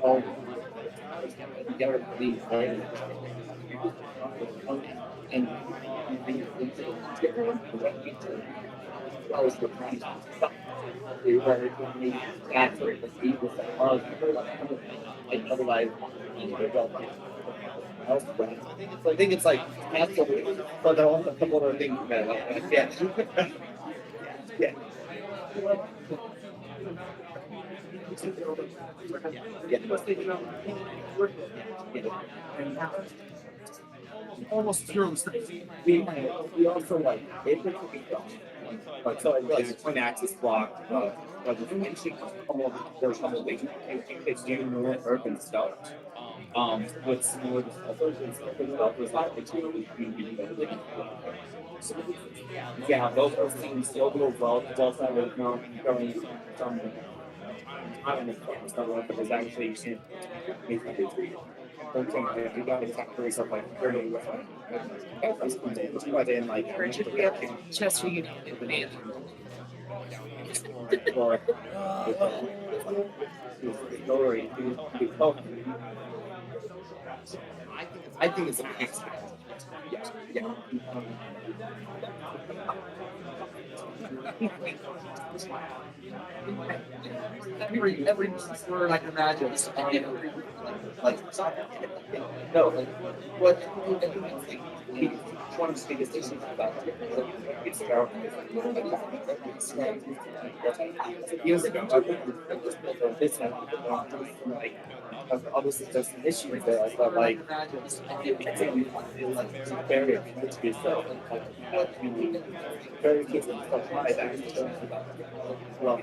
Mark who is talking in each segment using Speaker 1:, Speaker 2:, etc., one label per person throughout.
Speaker 1: Oh, together leave, right? And I was surprised. They were only after the seat was like, oh, like otherwise, they don't like elsewhere. So I think it's like absolutely, but there are also a couple other things that yeah, yeah, yeah. Almost through. We also like it would be like so like point axis block but there's something it's new more urban stuff. What's more developers and stuff developers like it's really community building. So, yeah, those are things still go well. It's also going from I don't know if it's actually you got to factor yourself like very but then like
Speaker 2: Chester Union.
Speaker 1: or story I think it's a mix. Yeah. Every word I can imagine. Like no, like what one of the biggest issues about it's about years ago this like obviously there's some issues there, but like it's very to be so very good stuff like that. Well,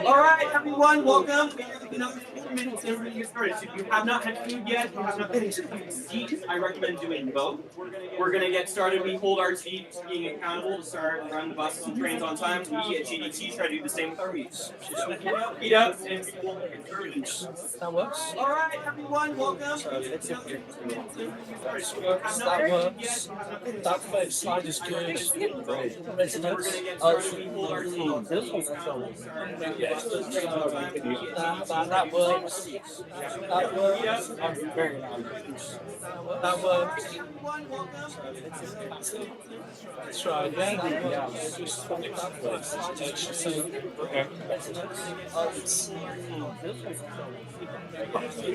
Speaker 3: All right, everyone, welcome. We know 4 minutes and we're going to get started. So if you have not had food yet, you have not finished seat, I recommend doing both. We're going to get started. We hold our seats being accountable to start and run the buses and trains on time. We at GDT try to do the same with our meets. Eat up and we'll get started.
Speaker 4: That works.
Speaker 3: All right, everyone, welcome.
Speaker 4: That works. That first slide is good. Residents. That works. That works. I'm very nice. That works. Let's try again. Yeah, just that works. Okay.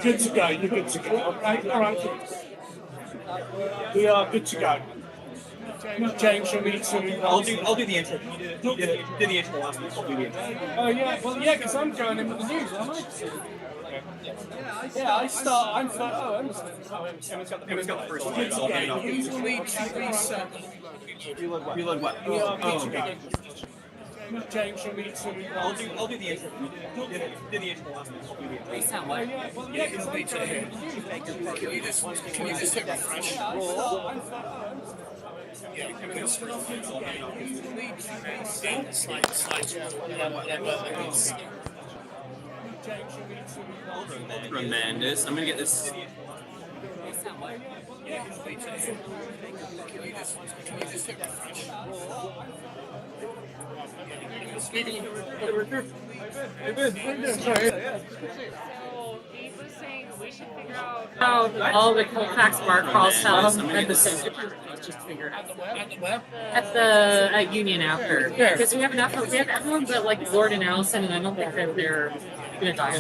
Speaker 4: Good to go. You're good to go. Okay. All right. We are good to go. James, you need to.
Speaker 3: I'll do the intro. Do the intro last week. I'll do the intro.
Speaker 4: Oh yeah, well yeah, because I'm going in with the news, aren't I? Yeah, I'm first. Oh,
Speaker 3: Emma's got the first one.
Speaker 4: Usually reset.
Speaker 3: Reload what?
Speaker 4: We are good to go. James, you need to.
Speaker 3: I'll do the intro. Do the intro last week. I'll do the intro.
Speaker 2: Reset what?
Speaker 4: Yeah, because I'm going
Speaker 5: Can you just hit refresh? Yeah, slides, whatever.
Speaker 3: Tremendous. I'm gonna get this.
Speaker 2: Reset what?
Speaker 5: Can you just hit refresh?
Speaker 2: How all the Colfax bar calls tell them at the same just figure it out. At Union after. Because we have everyone but like Lord and Allison, and I don't think that they're gonna die.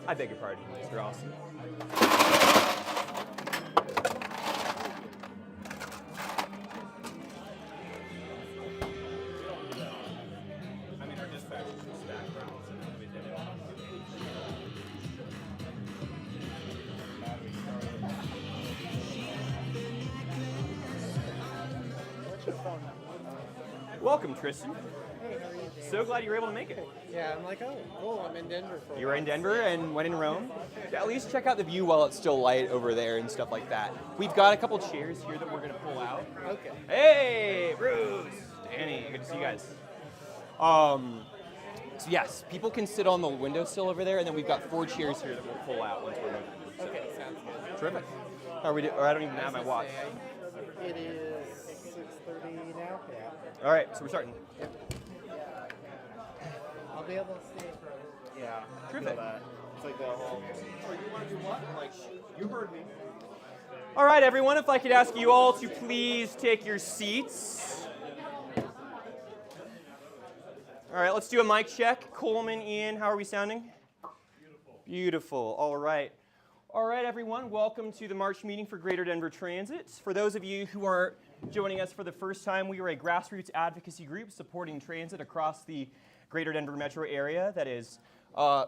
Speaker 6: I beg your pardon, Mr. Austin. Welcome, Tristan.
Speaker 7: Hey, how are you doing?
Speaker 6: So glad you were able to make it.
Speaker 7: Yeah, I'm like, oh, cool, I'm in Denver for a
Speaker 6: You were in
Speaker 7: while.
Speaker 6: Denver and went in Rome. Yeah, at least check out the view while it's still light over there and stuff like that. We've got a couple chairs here that we're going to pull out.
Speaker 7: Okay.
Speaker 6: Hey, Bruce, Danny, good to see you guys. So yes, people can sit on the windowsill over there, and then we've got 4 chairs here that we'll pull out once we're moving. So,
Speaker 7: Okay, sounds good.
Speaker 6: terrific. How are we or I don't even have my watch.
Speaker 7: It is 6:30 now. Yeah.
Speaker 6: All right, so we're starting.
Speaker 7: I'll be able to stay for a little.
Speaker 1: Yeah.
Speaker 6: Terrific.
Speaker 1: It's like the whole.
Speaker 6: You heard me. All right, everyone, if I could ask you all to please take your seats. All right, let's do a mic check. Coleman, Ian, how are we sounding? Beautiful. All right. All right, everyone, welcome to the March meeting for Greater Denver Transit. For those of you who are joining us for the first time, we are a grassroots advocacy group supporting transit across the Greater Denver metro area that is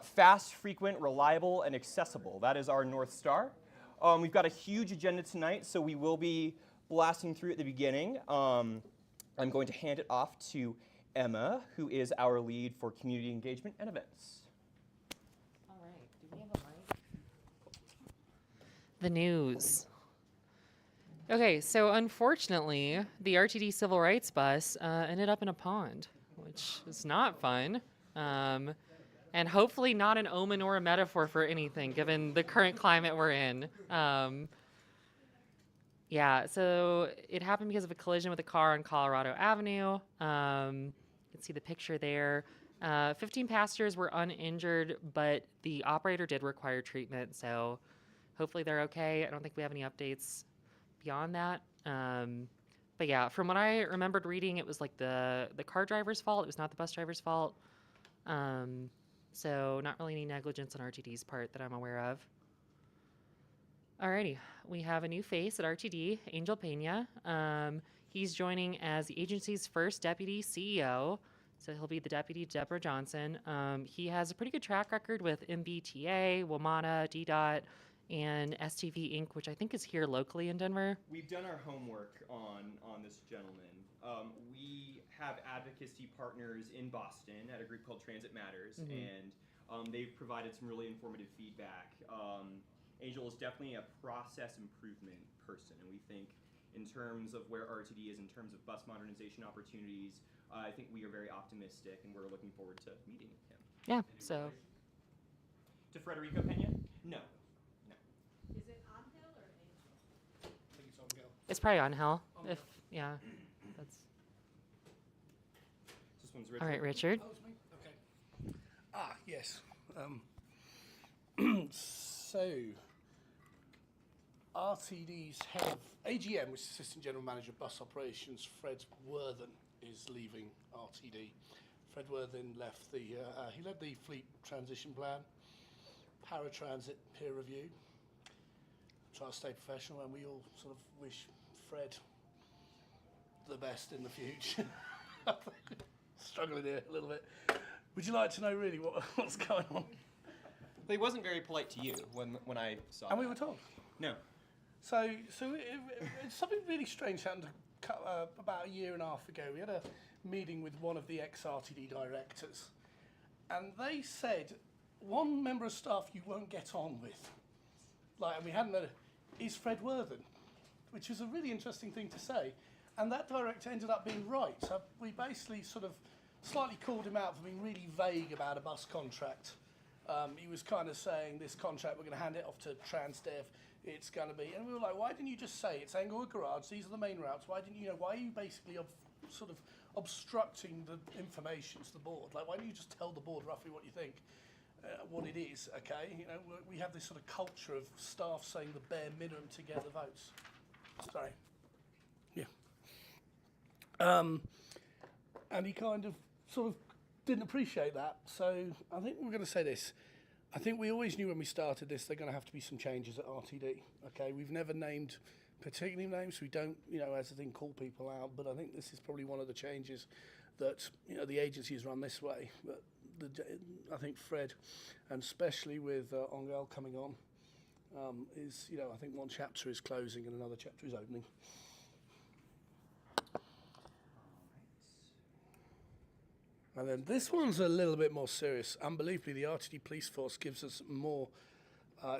Speaker 6: fast, frequent, reliable, and accessible. That is our North Star. We've got a huge agenda tonight, so we will be blasting through at the beginning. I'm going to hand it off to Emma, who is our lead for community engagement and events.
Speaker 2: All right. Do we have a mic? The news. Okay, so unfortunately, the RTD civil rights bus ended up in a pond, which is not fun. And hopefully not an omen or a metaphor for anything, given the current climate we're in. Yeah, so it happened because of a collision with a car on Colorado Avenue. You can see the picture there. 15 passengers were uninjured, but the operator did require treatment, so hopefully they're okay. I don't think we have any updates beyond that. But yeah, from what I remembered reading, it was like the car driver's fault. It was not the bus driver's fault. So not really any negligence on RTD's part that I'm aware of. Alrighty, we have a new face at RTD, Angel Pena. He's joining as the agency's first deputy CEO. So he'll be the deputy to Deborah Johnson. He has a pretty good track record with MBTA, WMATA, DDOT, and STV Inc., which I think is here locally in Denver.
Speaker 6: We've done our homework on this gentleman. We have advocacy partners in Boston at a group called Transit Matters, and they've provided some really informative feedback. Angel is definitely a process improvement person, and we think in terms of where RTD is in terms of bus modernization opportunities, I think we are very optimistic, and we're looking forward to meeting him.
Speaker 2: Yeah, so.
Speaker 6: To Federico Pena? No.
Speaker 7: Is it on Hill or Angel?
Speaker 5: I think it's on Hill.
Speaker 2: It's probably on Hill. If, yeah, that's.
Speaker 6: This one's Richard.
Speaker 2: All right, Richard.
Speaker 5: Oh, it's me? Okay. Yes. So, RTD's head of AGM, which is Assistant General Manager of Bus Operations, Fred Worthen, is leaving RTD. Fred Worthen left he led the fleet transition plan, paratransit peer review, try to stay professional, and we all sort of wish Fred the best in the future. Struggling here a little bit. Would you like to know really what's going on?
Speaker 6: But he wasn't very polite to you when I saw
Speaker 5: And we
Speaker 6: that.
Speaker 5: were told.
Speaker 6: No.
Speaker 5: So it's something really strange happened about a year and a half ago. We had a meeting with one of the ex-RTD directors, and they said one member of staff you won't get on with, and we hadn't is Fred Worthen, which was a really interesting thing to say, and that director ended up being right. So we basically sort of slightly called him out for being really vague about a bus contract. He was kind of saying this contract, we're going to hand it off to Transdev, it's going to be, and we were like, why didn't you just say it's Englewood Garage, these are the main routes, why didn't you why are you basically sort of obstructing the information to the board? Like, why don't you just tell the board roughly what you think, what it is, okay? We have this sort of culture of staff saying the bare minimum to get the votes. Sorry. Yeah. And he kind of sort of didn't appreciate that. So I think we're going to say this. I think we always knew when we started this there are going to have to be some changes at RTD. Okay, we've never named particular names. We don't, as a thing, call people out. But I think this is probably one of the changes that the agency has run this way. But I think Fred, and especially with Angel coming on, is I think one chapter is closing and another chapter is opening. And then this one's a little bit more serious. Unbelievably, the RTD police force gives us more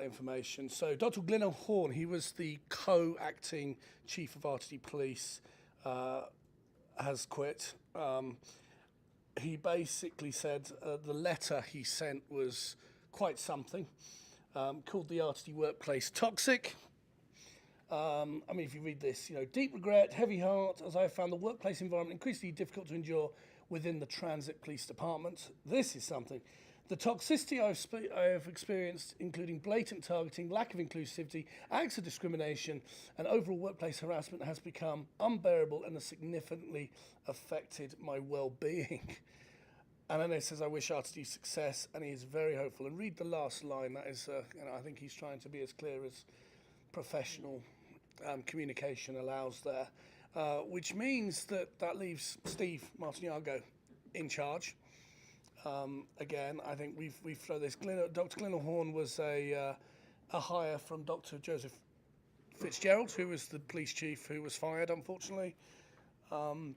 Speaker 5: information. So Dr. Glenn Horn, he was the co-acting chief of RTD police, has quit. He basically said the letter he sent was quite something, called the RTD workplace toxic. I mean, if you read this, deep regret, heavy heart, as I found the workplace environment increasingly difficult to endure within the Transit Police Department. This is something. The toxicity I have experienced, including blatant targeting, lack of inclusivity, acts of discrimination, and overall workplace harassment, has become unbearable and has significantly affected my well-being. And then it says, I wish RTD success, and he is very hopeful. And read the last line. That is, I think he's trying to be as clear as professional communication allows there, which means that leaves Steve Martiniago in charge. Again, I think we've thrown this. Dr. Glenn Horn was a hire from Dr. Joseph Fitzgerald, who was the police chief who was fired, unfortunately. And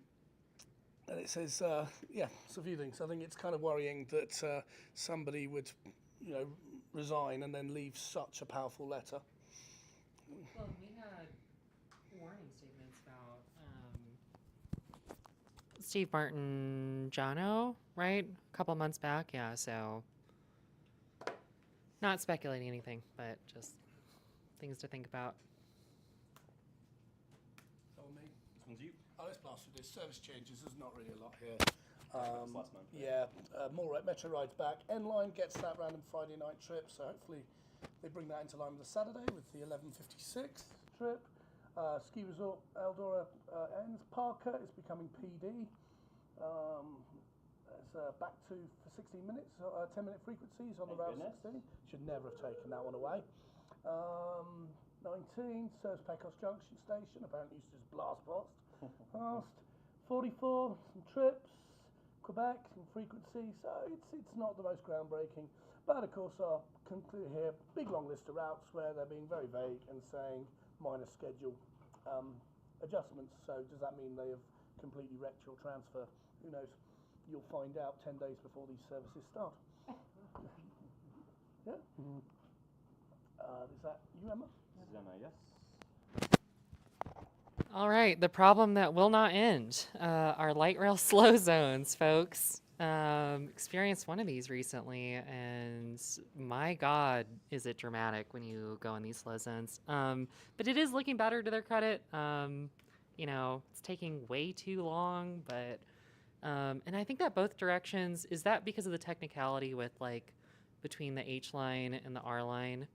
Speaker 5: it says, it's a few things. I think it's kind of worrying that somebody would, resign and then leave such a powerful letter.
Speaker 2: Well, we had warning statements about Steve Martin-Jano, right? A couple months back, yeah. So, not speculating anything, but just things to think about.
Speaker 5: So me.
Speaker 6: This one's you.
Speaker 5: Let's blast through this. Service changes. There's not really a lot here.
Speaker 6: Last month.
Speaker 5: Yeah, more Metro rides back. N-Line gets that random Friday night trip, so hopefully they bring that into line with the Saturday with the 11:56 trip. Ski resort Eldora ends. Parker is becoming PD. It's back to for 16 minutes, 10-minute frequencies on the Route 16. Should never have taken that one away. 19 serves Pecos Junction Station. Apparently used to just blast past. 44 some trips. Quebec and frequency, so it's not the most groundbreaking, but of course I'll conclude here, big long list of routes where they're being very vague and saying minor schedule adjustments. So does that mean they have completely wrecked your transfer? Who knows? You'll find out 10 days before these services start. Yeah. Is that you, Emma?
Speaker 6: This is Emma, yes.
Speaker 2: All right, the problem that will not end. Our light rail slow zones, folks. Experienced one of these recently, and my God, is it dramatic when you go in these slow zones. But it is looking better to their credit. It's taking way too long, but and I think that both directions, is that because of the technicality with between the H line and the R line?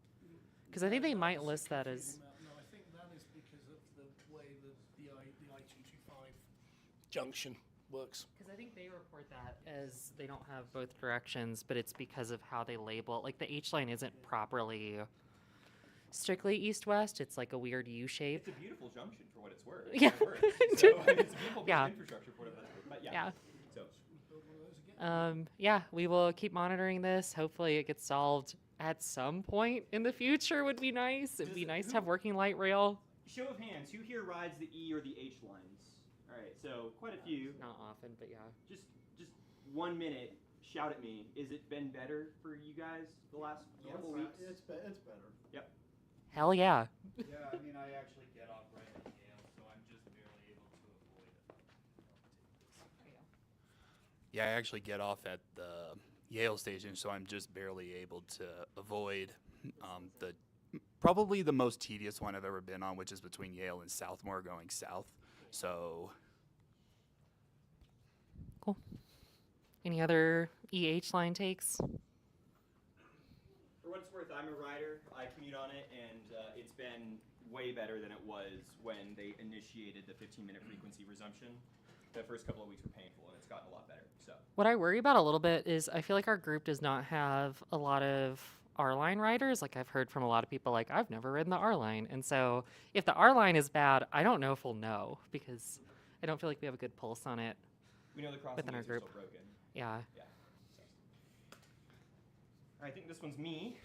Speaker 2: Because I think they might list that as.
Speaker 5: No, I think that is because of the way the I-225 junction works.
Speaker 2: Because I think they report that as they don't have both directions, but it's because of how they label. The H line isn't properly strictly east-west. It's like a weird U shape.
Speaker 6: It's a beautiful junction for what it's worth.
Speaker 2: Yeah.
Speaker 6: It's a beautiful
Speaker 2: Yeah.
Speaker 6: infrastructure for what it's worth. But
Speaker 2: Yeah.
Speaker 6: So.
Speaker 2: We will keep monitoring this. Hopefully it gets solved at some point in the future would be nice. It'd be nice to have working light rail.
Speaker 6: Show of hands, who here rides the E or the H lines? All right, so quite a few.
Speaker 2: Not often, but yeah.
Speaker 6: Just 1 minute, shout at me. Is it been better for you guys the last couple weeks?
Speaker 7: It's better.
Speaker 6: Yep.
Speaker 2: Hell yeah.
Speaker 8: Yeah, I mean, I actually get off right at Yale, so I'm just barely able to avoid it.
Speaker 9: Yeah, I actually get off at the Yale station, so I'm just barely able to avoid the probably the most tedious one I've ever been on, which is between Yale and Southmore going south. So.
Speaker 2: Cool. Any other EH line takes?
Speaker 6: For what it's worth, I'm a rider. I commute on it, and it's been way better than it was when they initiated the 15-minute frequency resumption. The first couple of weeks were painful, and it's gotten a lot better. So.
Speaker 2: What I worry about a little bit is I feel like our group does not have a lot of R-line riders. I've heard from a lot of people I've never ridden the R-line. And so if the R-line is bad, I don't know if we'll know because I don't feel like we have a good pulse on it.
Speaker 6: We know the crossing
Speaker 2: within our
Speaker 6: lanes are
Speaker 2: group.
Speaker 6: still broken.
Speaker 2: Yeah.
Speaker 6: Yeah. So. I think this one's me.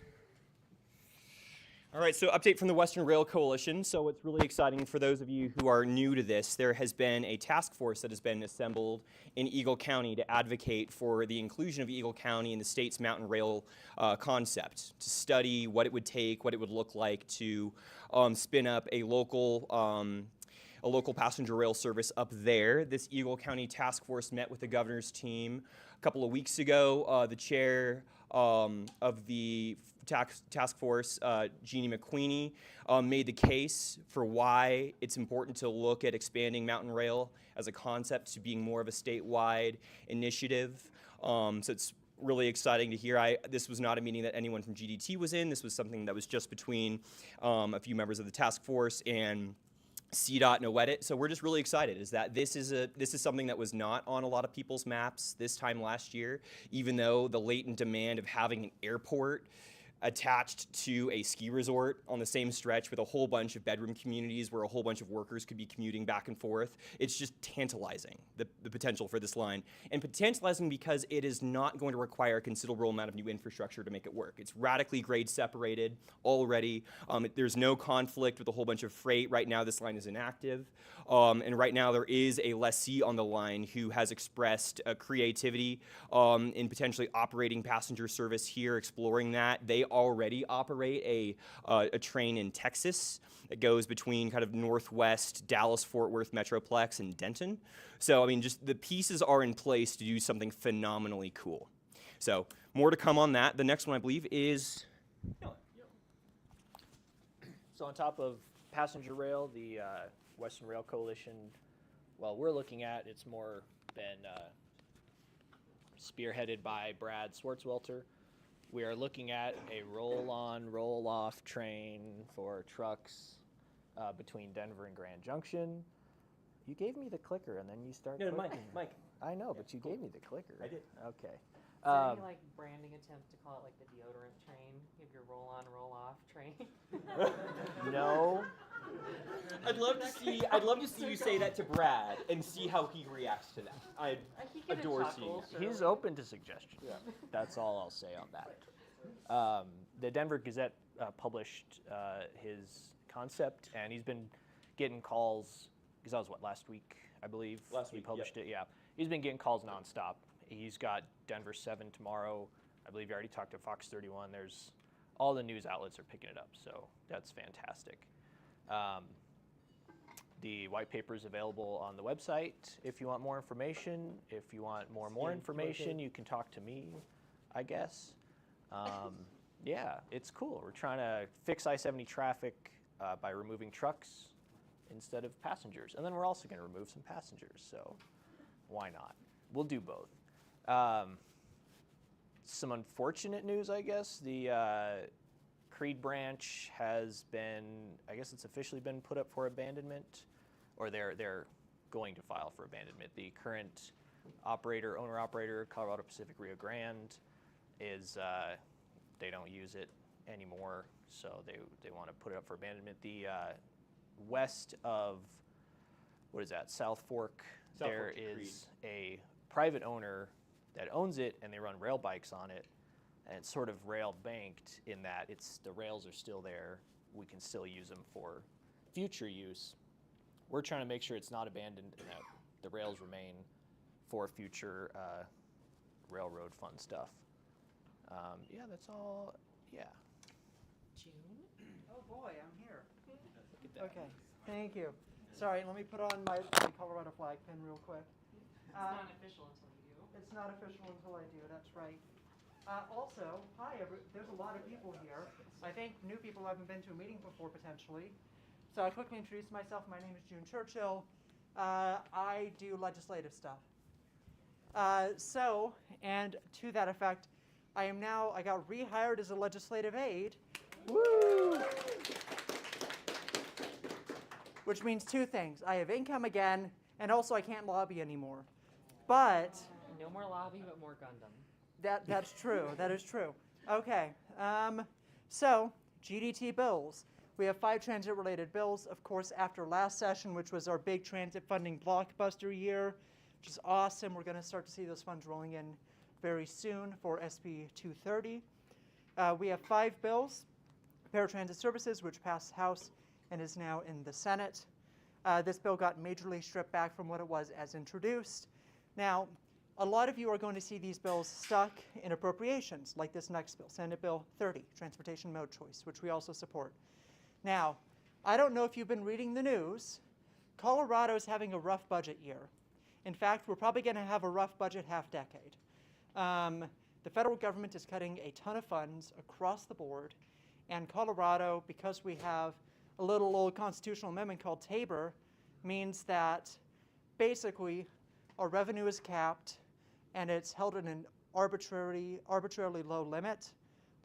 Speaker 6: All right, so update from the Western Rail Coalition. So what's really exciting for those of you who are new to this, there has been a task force that has been assembled in Eagle County to advocate for the inclusion of Eagle County in the state's mountain rail concept, to study what it would take, what it would look like to spin up a local passenger rail service up there. This Eagle County task force met with the governor's team a couple of weeks ago. The chair of the task force, Jeannie McQueenie, made the case for why it's important to look at expanding mountain rail as a concept to being more of a statewide initiative. So it's really exciting to hear. This was not a meeting that anyone from GDT was in. This was something that was just between a few members of the task force and CDOT and OEDIT. So we're just really excited is that this is something that was not on a lot of people's maps this time last year, even though the latent demand of having an airport attached to a ski resort on the same stretch with a whole bunch of bedroom communities where a whole bunch of workers could be commuting back and forth. It's just tantalizing, the potential for this line. And tantalizing because it is not going to require a considerable amount of new infrastructure to make it work. It's radically grade separated already. There's no conflict with a whole bunch of freight. Right now, this line is inactive. And right now, there is a lessee on the line who has expressed creativity in potentially operating passenger service here, exploring that. They already operate a train in Texas that goes between kind of northwest Dallas-Fort Worth Metroplex and Denton. So, I mean, just the pieces are in place to do something phenomenally cool. So, more to come on that. The next one, I believe, is...
Speaker 10: So on top of passenger rail, the Western Rail Coalition, well, we're looking at, it's more been spearheaded by Brad Swartzwelter. We are looking at a roll-on, roll-off train for trucks between Denver and Grand Junction. You gave me the clicker, and then you start clicking.
Speaker 6: Mike.
Speaker 10: I know, but you gave me the clicker.
Speaker 6: I did.
Speaker 10: Okay.
Speaker 2: Is there any like branding attempt to call it like the deodorant train? You have your roll-on, roll-off train.
Speaker 10: No.
Speaker 6: I'd love to see you say that to Brad and see how he reacts to that. I adore seeing that.
Speaker 10: He's open to suggestions. Yeah. That's all I'll say on that. The Denver Gazette published his concept, and he's been getting calls, because that was last week, I believe.
Speaker 6: Last week,
Speaker 10: he published it, yeah. He's been getting calls nonstop. He's got Denver 7 tomorrow. I believe you already talked to Fox 31. There's all the news outlets are picking it up, so that's fantastic. The white paper is available on the website if you want more information. If you want more information, you can talk to me, I guess. Yeah, it's cool. We're trying to fix I-70 traffic by removing trucks instead of passengers. And then we're also going to remove some passengers, so why not? We'll do both. Some unfortunate news, I guess. The Creed branch has been, I guess it's officially been put up for abandonment, or they're going to file for abandonment. The current owner-operator, Colorado Pacific Rio Grande, is, they don't use it anymore, so they want to put it up for abandonment. The west of, what is that, South Fork, there is a private owner that owns it, and they run rail bikes on it, and it's sort of rail banked in that the rails are still there. We can still use them for future use. We're trying to make sure it's not abandoned and that the rails remain for future railroad fun stuff. Yeah, that's all. Yeah.
Speaker 2: June?
Speaker 11: Oh boy, I'm here.
Speaker 10: Look at that.
Speaker 11: Okay, thank you. Sorry, let me put on my Colorado flag pin real quick.
Speaker 2: It's not official until you do.
Speaker 11: It's not official until I do, that's right. Also, hi, there's a lot of people here. I think new people haven't been to a meeting before, potentially. So I'll quickly introduce myself. My name is June Churchill. I do legislative stuff. And to that effect, I got rehired as a legislative aide. Woo! Which means two things. I have income again, and also I can't lobby anymore. But
Speaker 2: No more lobby, but more Gundam.
Speaker 11: that's true. That is true. Okay. So GDT bills. We have 5 transit-related bills. Of course, after last session, which was our big transit funding blockbuster year, which is awesome. We're going to start to see those funds rolling in very soon for SB 230. We have 5 bills. Paratransit Services, which passed House and is now in the Senate. This bill got majorly stripped back from what it was as introduced. Now, a lot of you are going to see these bills stuck in appropriations, like this next bill, Senate Bill 30, Transportation Mode Choice, which we also support. Now, I don't know if you've been reading the news. Colorado is having a rough budget year. In fact, we're probably going to have a rough budget half-decade. The federal government is cutting a ton of funds across the board, and Colorado, because we have a little old constitutional amendment called Tabor, means that basically our revenue is capped and it's held at an arbitrarily low limit.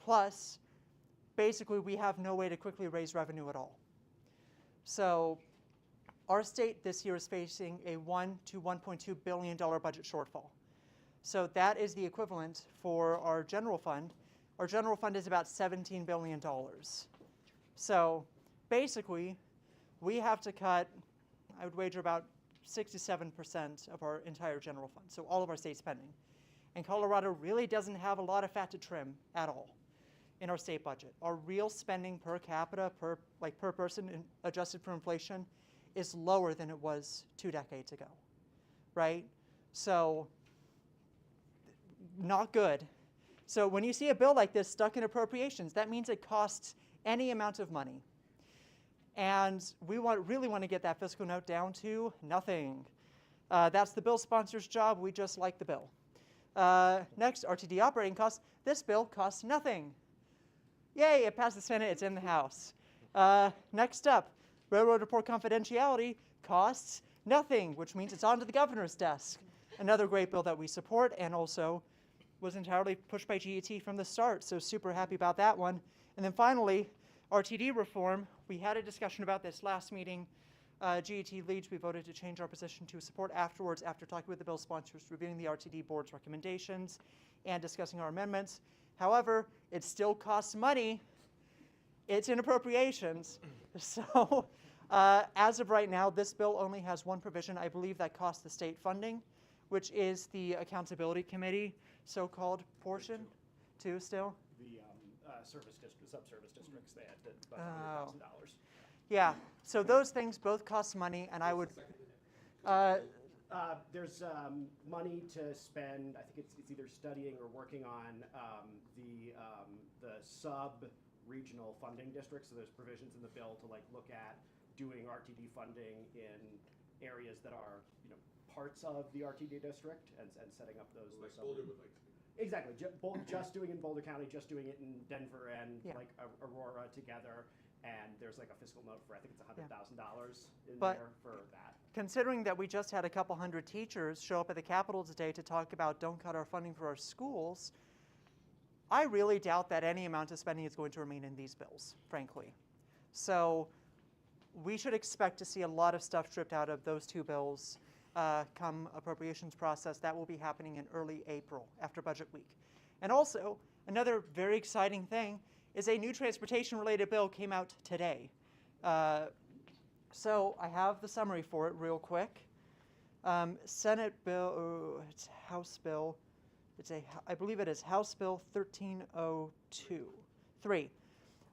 Speaker 11: Plus, basically we have no way to quickly raise revenue at all. So our state this year is facing a $1 to $1.2 billion budget shortfall. So that is the equivalent for our general fund. Our general fund is about $17 billion. So basically, we have to cut, I would wager, about 67% of our entire general fund, so all of our state spending. And Colorado really doesn't have a lot of fat to trim at all in our state budget. Our real spending per capita, per person adjusted for inflation, is lower than it was 2 decades ago, right? So not good. So when you see a bill like this stuck in appropriations, that means it costs any amount of money. And we really want to get that fiscal note down to nothing. That's the bill sponsor's job. We just like the bill. Next, RTD operating costs. This bill costs nothing. Yay, it passed the Senate. It's in the House. Next up, railroad report confidentiality costs nothing, which means it's onto the governor's desk. Another great bill that we support and also was entirely pushed by GDT from the start, so super happy about that one. And then finally, RTD reform. We had a discussion about this last meeting. GDT leads, we voted to change our position to support afterwards after talking with the bill sponsors, reviewing the RTD board's recommendations, and discussing our amendments. However, it still costs money. It's in appropriations. So as of right now, this bill only has one provision, I believe, that costs the state funding, which is the Accountability Committee, so-called portion, too, still?
Speaker 12: The service district, sub-service districts, they had about $100,000.
Speaker 11: Yeah, so those things both cost money, and I would...
Speaker 12: There's money to spend. I think it's either studying or working on the sub-regional funding districts. So there's provisions in the bill to look at doing RTD funding in areas that are parts of the RTD district and setting up those. Like Boulder would like to. Exactly. Just doing it in Boulder County, just doing it in Denver and Aurora together. And there's a fiscal note for, I think it's $100,000 in there for that.
Speaker 11: Considering that we just had a couple hundred teachers show up at the Capitol today to talk about don't cut our funding for our schools, I really doubt that any amount of spending is going to remain in these bills, frankly. So we should expect to see a lot of stuff stripped out of those two bills come appropriations process. That will be happening in early April after budget week. And also, another very exciting thing is a new transportation-related bill came out today. So I have the summary for it real quick. Senate bill, it's House bill. I believe it is House Bill 1303.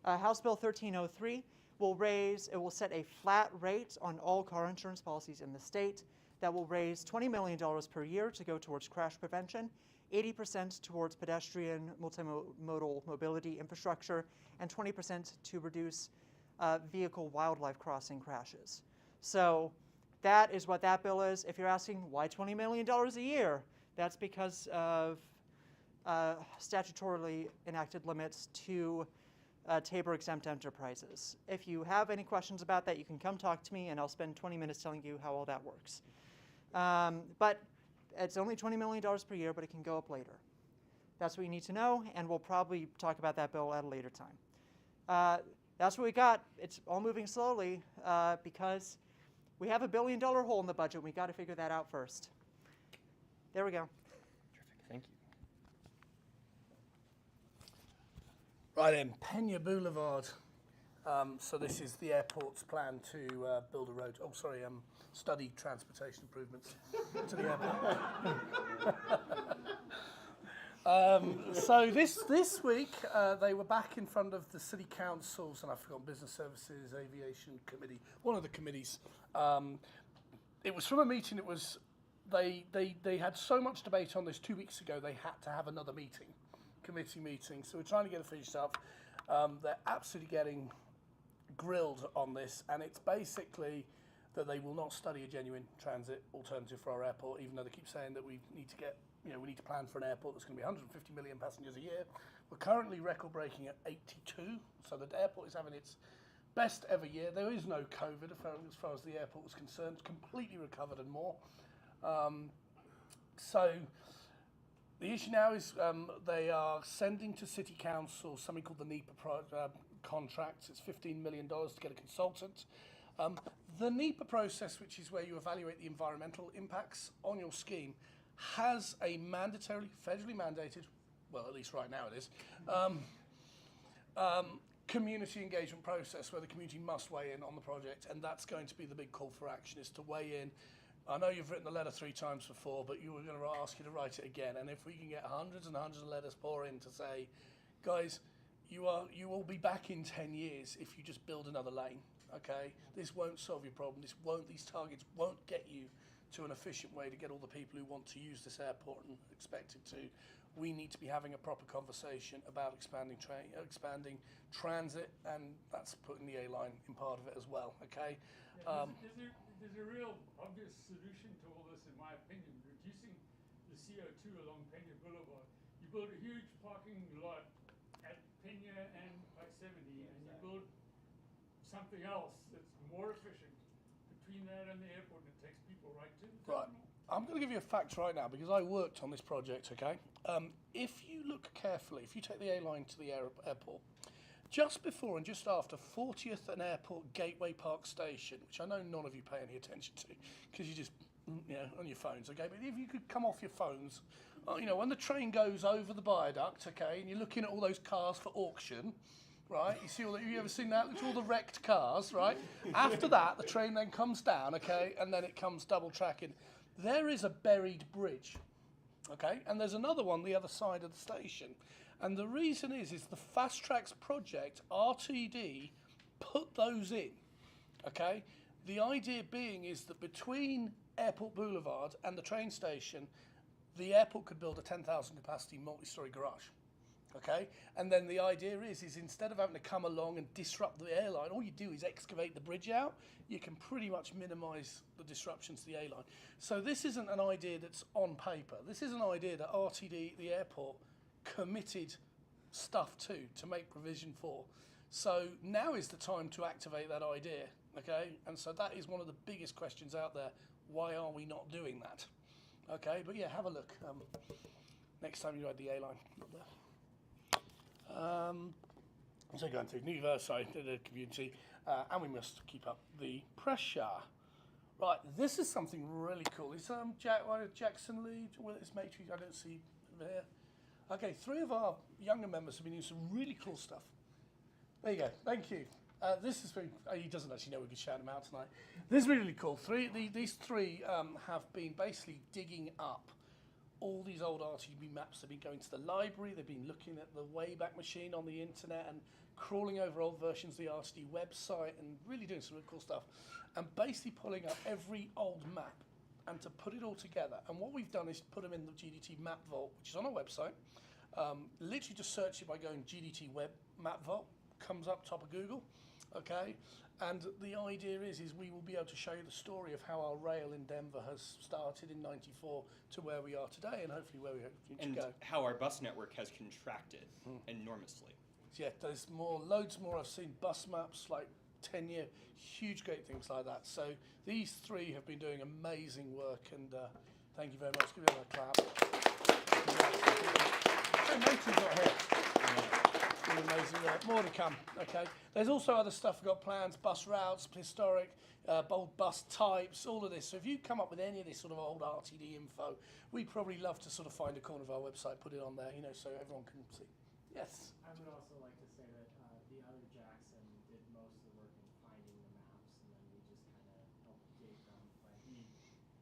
Speaker 11: House Bill 1303 it will set a flat rate on all car insurance policies in the state that will raise $20 million per year to go towards crash prevention, 80% towards pedestrian multimodal mobility infrastructure, and 20% to reduce vehicle wildlife crossing crashes. So that is what that bill is. If you're asking why $20 million a year, that's because of statutorily enacted limits to Tabor exempt enterprises. If you have any questions about that, you can come talk to me and I'll spend 20 minutes telling you how all that works. But it's only $20 million per year, but it can go up later. That's what you need to know, and we'll probably talk about that bill at a later time. That's what we got. It's all moving slowly because we have $1 billion hole in the budget. We got to figure that out first. There we go.
Speaker 6: Terrific. Thank you.
Speaker 5: Right then, Pena Boulevard. So this is the airport's plan to build a road. Oh, sorry, study transportation improvements to the airport. So this week they were back in front of the city councils, and I've forgotten, business services, aviation committee, one of the committees. It was from a meeting. It was they had so much debate on this 2 weeks ago. They had to have another meeting, committee meeting. So we're trying to get it finished up. They're absolutely getting grilled on this, and it's basically that they will not study a genuine transit alternative for our airport, even though they keep saying that we need to get, we need to plan for an airport that's going to be 150 million passengers a year. We're currently record breaking at 82, so the airport is having its best ever year. There is no COVID as far as the airport was concerned. It's completely recovered and more. So the issue now is they are sending to City Council something called the NEPA contract. It's $15 million to get a consultant. The NEPA process, which is where you evaluate the environmental impacts on your scheme, has a mandatory, federally mandated, well, at least right now it is, community engagement process where the community must weigh in on the project, and that's going to be the big call for action, is to weigh in. I know you've written the letter 3 times before, but you were going to ask you to write it again, and if we can get hundreds and hundreds of letters pour in to say, guys, you will be back in 10 years if you just build another lane, okay? This won't solve your problem. These targets won't get you to an efficient way to get all the people who want to use this airport and expect it to. We need to be having a proper conversation about expanding transit, and that's putting the A-line in part of it as well, okay?
Speaker 13: There's a real obvious solution to all this, in my opinion, reducing the CO2 along Pena Boulevard. You build a huge parking lot at Pena and I-70, and you build something else that's more efficient between that and the airport, and it takes people right to the terminal.
Speaker 5: Right. I'm going to give you a fact right now because I worked on this project, okay? If you look carefully, if you take the A-line to the airport, just before and just after 40th and Airport Gateway Park Station, which I know none of you pay any attention to because you just, on your phones, okay? But if you could come off your phones, when the train goes over the viaduct, okay, and you're looking at all those cars for auction, right? You see you ever seen that? Look at all the wrecked cars, right? After that, the train then comes down, okay, and then it comes double tracking. There is a buried bridge, okay? And there's another one the other side of the station. And the reason is the Fast Tracks project, RTD, put those in, okay? The idea being is that between Airport Boulevard and the train station, the airport could build a 10,000 capacity multi-story garage, okay? And then the idea is instead of having to come along and disrupt the airline, all you do is excavate the bridge out. You can pretty much minimize the disruptions to the airline. So this isn't an idea that's on paper. This is an idea that RTD, the airport, committed stuff to make provision for. So now is the time to activate that idea, okay? And so that is one of the biggest questions out there. Why are we not doing that? Okay, but yeah, have a look. Next time you ride the A-line. So going to NEPA, sorry, the community, and we must keep up the pressure. Right, this is something really cool. It's Jackson Lee, well, it's Matrix, I don't see there. Okay, 3 of our younger members have been doing some really cool stuff. There you go, thank you. This is very, he doesn't actually know we could shout him out tonight. This is really cool. These three have been basically digging up all these old RTB maps. They've been going to the library, they've been looking at the Wayback Machine on the internet and crawling over old versions of the RTD website and really doing some really cool stuff. And basically pulling up every old map and to put it all together. And what we've done is put them in the GDT Map Vault, which is on our website. Literally just search it by going GDT Web Map Vault, comes up top of Google, okay? And the idea is we will be able to show you the story of how our rail in Denver has started in '94 to where we are today, and hopefully where we hope to go.
Speaker 6: And how our bus network has contracted enormously.
Speaker 5: Yeah, there's loads more. I've seen bus maps, like 10-year, huge great things like that. So these 3 have been doing amazing work, and thank you very much. Give me another clap. Hey, Nathan's not here. Doing amazing work. More to come, okay? There's also other stuff. We've got plans, bus routes, historic, bold bus types, all of this. So if you come up with any of this sort of old RTD info, we'd probably love to sort of find a corner of our website, put it on there, so everyone can see. Yes?
Speaker 14: I would also like to say that the other Jackson did most of the work in finding the maps, and then we just kind of helped dig them. But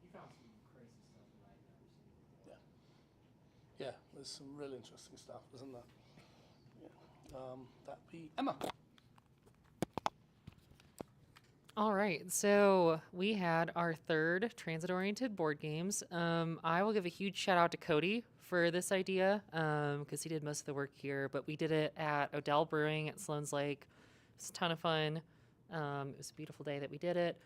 Speaker 14: he found some crazy stuff that I'd never seen before.
Speaker 5: Yeah, there's some real interesting stuff, isn't there? Yeah. That'd be Emma.
Speaker 2: All right, so we had our third transit-oriented board games. I will give a huge shout out to Cody for this idea because he did most of the work here, but we did it at Odell Brewing at Sloan's Lake. It was a ton of fun. It was a beautiful day that we did it.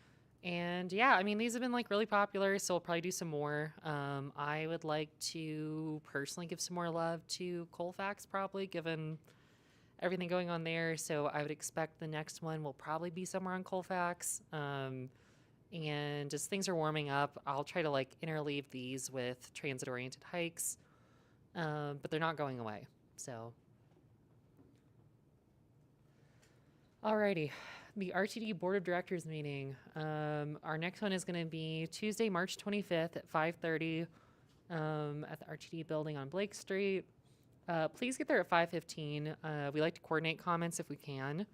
Speaker 2: And yeah, I mean, these have been like really popular, so we'll probably do some more. I would like to personally give some more love to Colfax, probably, given everything going on there. So I would expect the next one will probably be somewhere on Colfax. And as things are warming up, I'll try to like interleave these with transit-oriented hikes, but they're not going away. So, alrighty, the RTD Board of Directors meeting. Our next one is going to be Tuesday, March 25th at 5:30 at the RTD building on Blake Street. Please get there at 5:15. We like to coordinate comments if we can.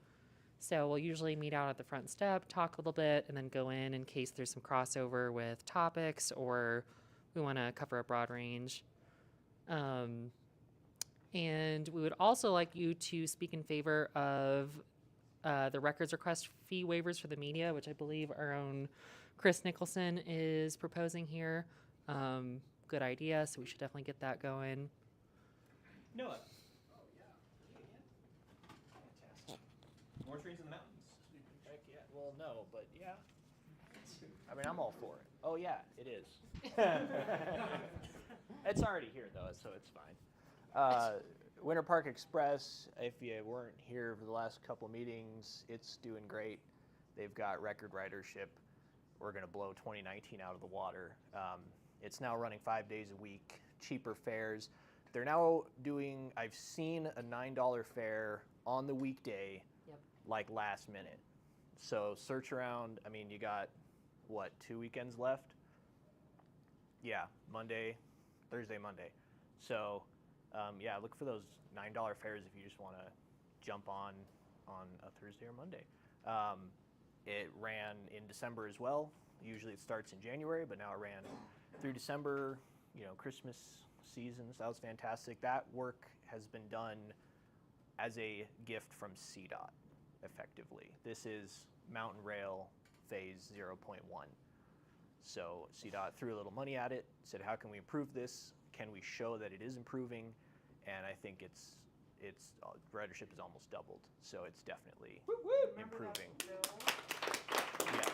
Speaker 2: So we'll usually meet out at the front step, talk a little bit, and then go in case there's some crossover with topics or we want to cover a broad range. And we would also like you to speak in favor of the records request fee waivers for the media, which I believe our own Chris Nicholson is proposing here. Good idea, so we should definitely get that going.
Speaker 6: Noah. Oh, yeah. Fantastic. More trees in the mountains.
Speaker 10: Heck yeah. Well, no, but yeah. I mean, I'm all for it. Oh, yeah, it is. It's already here, though, so it's fine. Winter Park Express, if you weren't here for the last couple meetings, it's doing great. They've got record ridership. We're going to blow 2019 out of the water. It's now running 5 days a week, cheaper fares. They're now doing, I've seen a $9 fare on the weekday, like last minute. So search around. I mean, you got, what, 2 weekends left? Yeah, Monday, Thursday, Monday. So, yeah, look for those $9 fares if you just want to jump on a Thursday or Monday. It ran in December as well. Usually it starts in January, but now it ran through December, you know, Christmas seasons. That was fantastic. That work has been done as a gift from CDOT, effectively. This is Mountain Rail Phase 0.1. So CDOT threw a little money at it, said, how can we improve this? Can we show that it is improving? And I think it's ridership is almost doubled. So it's definitely improving. Yes.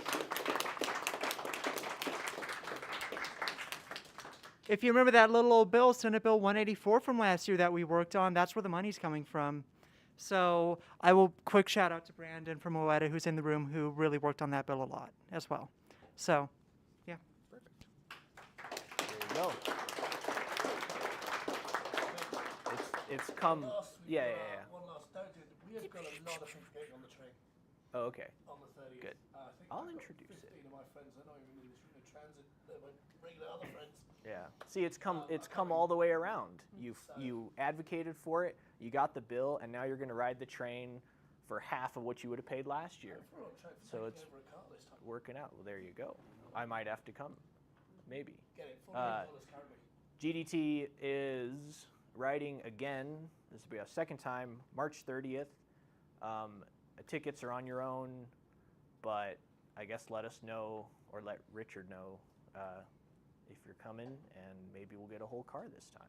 Speaker 11: If you remember that little old bill, Senate Bill 184 from last year that we worked on, that's where the money's coming from. So I will quick shout out to Brandon from Moeta, who's in the room, who really worked on that bill a lot as well. So, yeah.
Speaker 10: Perfect. There you go. It's come. Yeah.
Speaker 5: One last, don't do it. We have got a lot of things going on the train.
Speaker 10: Oh, okay.
Speaker 5: On the 30th.
Speaker 10: Good.
Speaker 5: I think
Speaker 10: I'll
Speaker 5: I've got
Speaker 10: introduce
Speaker 5: 15
Speaker 10: it.
Speaker 5: of my friends, they're not even in the transit, they're my regular other friends.
Speaker 10: Yeah. See, it's come all the way around. You advocated for it, you got the bill, and now you're going to ride the train for half of what you would have paid last year. So it's working out. Well, there you go. I might have to come, maybe.
Speaker 5: Get it. $48 currently.
Speaker 10: GDT is riding again. This will be our second time, March 30th. Tickets are on your own, but I guess let us know or let Richard know if you're coming, and maybe we'll get a whole car this time.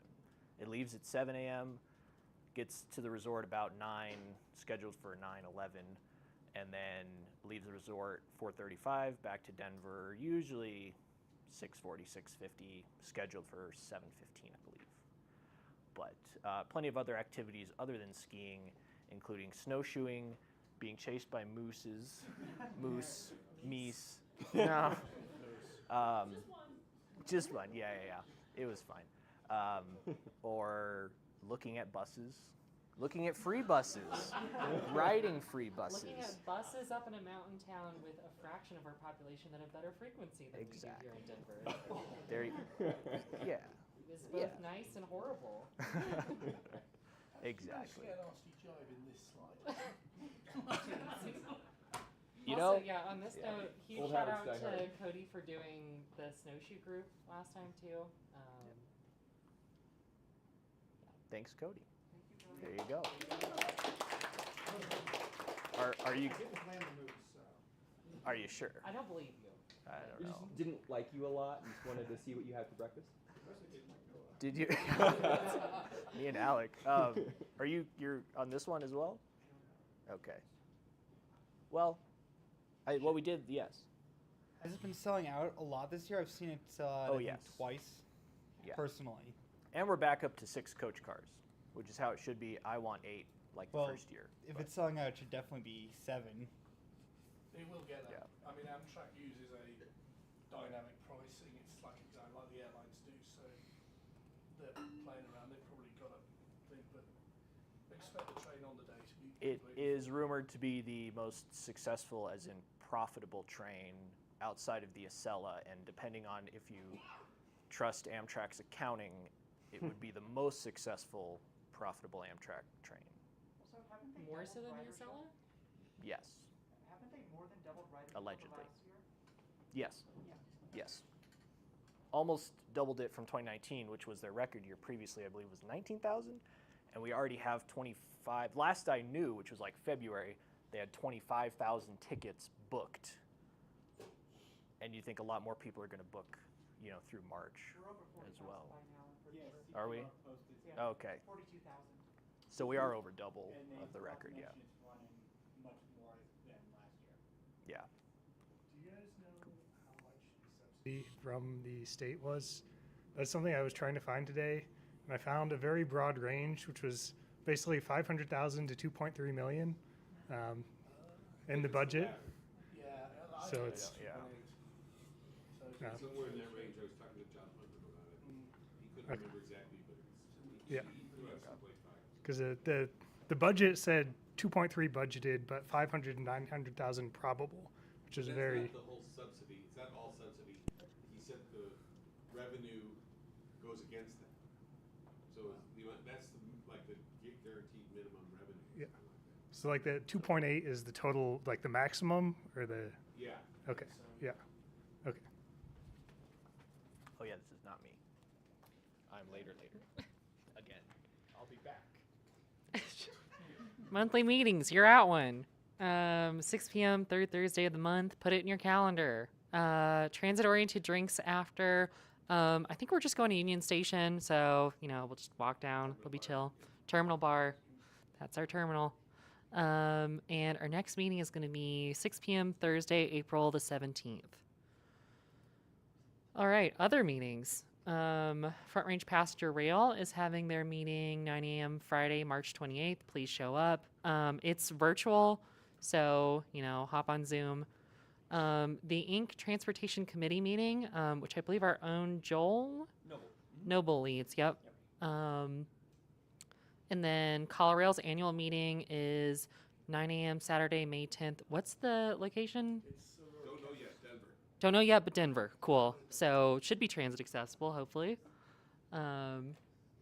Speaker 10: It leaves at 7 a.m., gets to the resort about 9, scheduled for 9:11, and then leaves the resort 4:35, back to Denver, usually 6:40, 6:50, scheduled for 7:15, I believe. But plenty of other activities other than skiing, including snowshoeing, being chased by mooses, meese. No. Just one. Yeah. It was fine. Or looking at buses, looking at free buses, riding free buses.
Speaker 2: Looking at buses up in a mountain town with a fraction of our population that have better frequency than we do here in Denver.
Speaker 10: There you yeah.
Speaker 2: It's both nice and horrible.
Speaker 10: Exactly.
Speaker 5: You get nasty jive in this slide.
Speaker 2: Also, yeah, on this note, huge shout out to Cody for doing the snowshoe group last time too.
Speaker 10: Thanks, Cody. There you go. Are you? Are you sure?
Speaker 2: I don't believe you.
Speaker 10: I don't
Speaker 6: You
Speaker 10: know.
Speaker 6: just didn't like you a lot and just wanted to see what you had for breakfast?
Speaker 10: Did you? Me and Alec. You're on this one as well? Okay. Well, what we did, yes.
Speaker 15: Has it been selling out a lot this year? I've seen it sell out I think, twice, personally.
Speaker 10: And we're back up to 6 coach cars, which is how it should be. I want 8, like the first year.
Speaker 15: If it's selling out, it should definitely be 7.
Speaker 5: They will get that. I mean, Amtrak uses a dynamic pricing. It's like exactly like the airlines do. So they're playing around. They've probably got a thing, but expect the train on the day to be.
Speaker 10: It is rumored to be the most successful, as in profitable train outside of the Acela, and depending on if you trust Amtrak's accounting, it would be the most successful, profitable Amtrak train.
Speaker 11: So haven't they
Speaker 2: More
Speaker 11: doubled
Speaker 2: so than the
Speaker 11: ridership?
Speaker 2: Acela?
Speaker 10: Yes.
Speaker 11: Haven't they more than doubled ridership
Speaker 10: Allegedly.
Speaker 11: last year?
Speaker 10: Yes. Yes. Almost doubled it from 2019, which was their record year. Previously, I believe, was 19,000, and we already have 25. Last I knew, which was like February, they had 25,000 tickets booked. And you think a lot more people are going to book, through March as well.
Speaker 11: By now, I'm pretty sure.
Speaker 10: Are we?
Speaker 11: Yeah,
Speaker 10: Okay.
Speaker 11: 42,000.
Speaker 10: So we are over double
Speaker 14: And
Speaker 10: of the record, yeah.
Speaker 14: It's running much more than last year.
Speaker 10: Yeah.
Speaker 4: Do you guys know how much the subsidy from the state was? That's something I was trying to find today, and I found a very broad range, which was basically 500,000 to 2.3 million in the budget. So it's
Speaker 16: somewhere in that range. I was talking to John Hunter about it. He couldn't remember exactly, but it's
Speaker 4: yeah,
Speaker 16: around 2.5.
Speaker 4: because the budget said 2.3 budgeted, but 500 and 900,000 probable, which is
Speaker 16: That's
Speaker 4: very.
Speaker 16: not the whole subsidy. It's not all subsidy. He said the revenue goes against that. So that's like the guaranteed minimum revenue.
Speaker 4: Yeah. So like the 2.8 is the total, like the maximum, or the.
Speaker 16: Yeah.
Speaker 4: Okay. Yeah. Okay.
Speaker 10: Oh yeah, this is not me. I'm later. Again. I'll be back.
Speaker 2: Monthly meetings, you're out one. 6 p.m. third Thursday of the month. Put it in your calendar. Transit-oriented drinks after. I think we're just going to Union Station, so we'll just walk down. It'll be chill. Terminal bar. That's our terminal. And our next meeting is going to be 6 p.m. Thursday, April the 17th. All right, other meetings. Front Range Passenger Rail is having their meeting 9 a.m. Friday, March 28th. Please show up. It's virtual, so, hop on Zoom. The Inc. Transportation Committee meeting, which I believe our own Joel Noble leads, yep. And then Colorail's annual meeting is 9 a.m. Saturday, May 10th. What's the location?
Speaker 16: Don't know yet, Denver.
Speaker 2: Don't know yet, but Denver. Cool. So should be transit accessible, hopefully.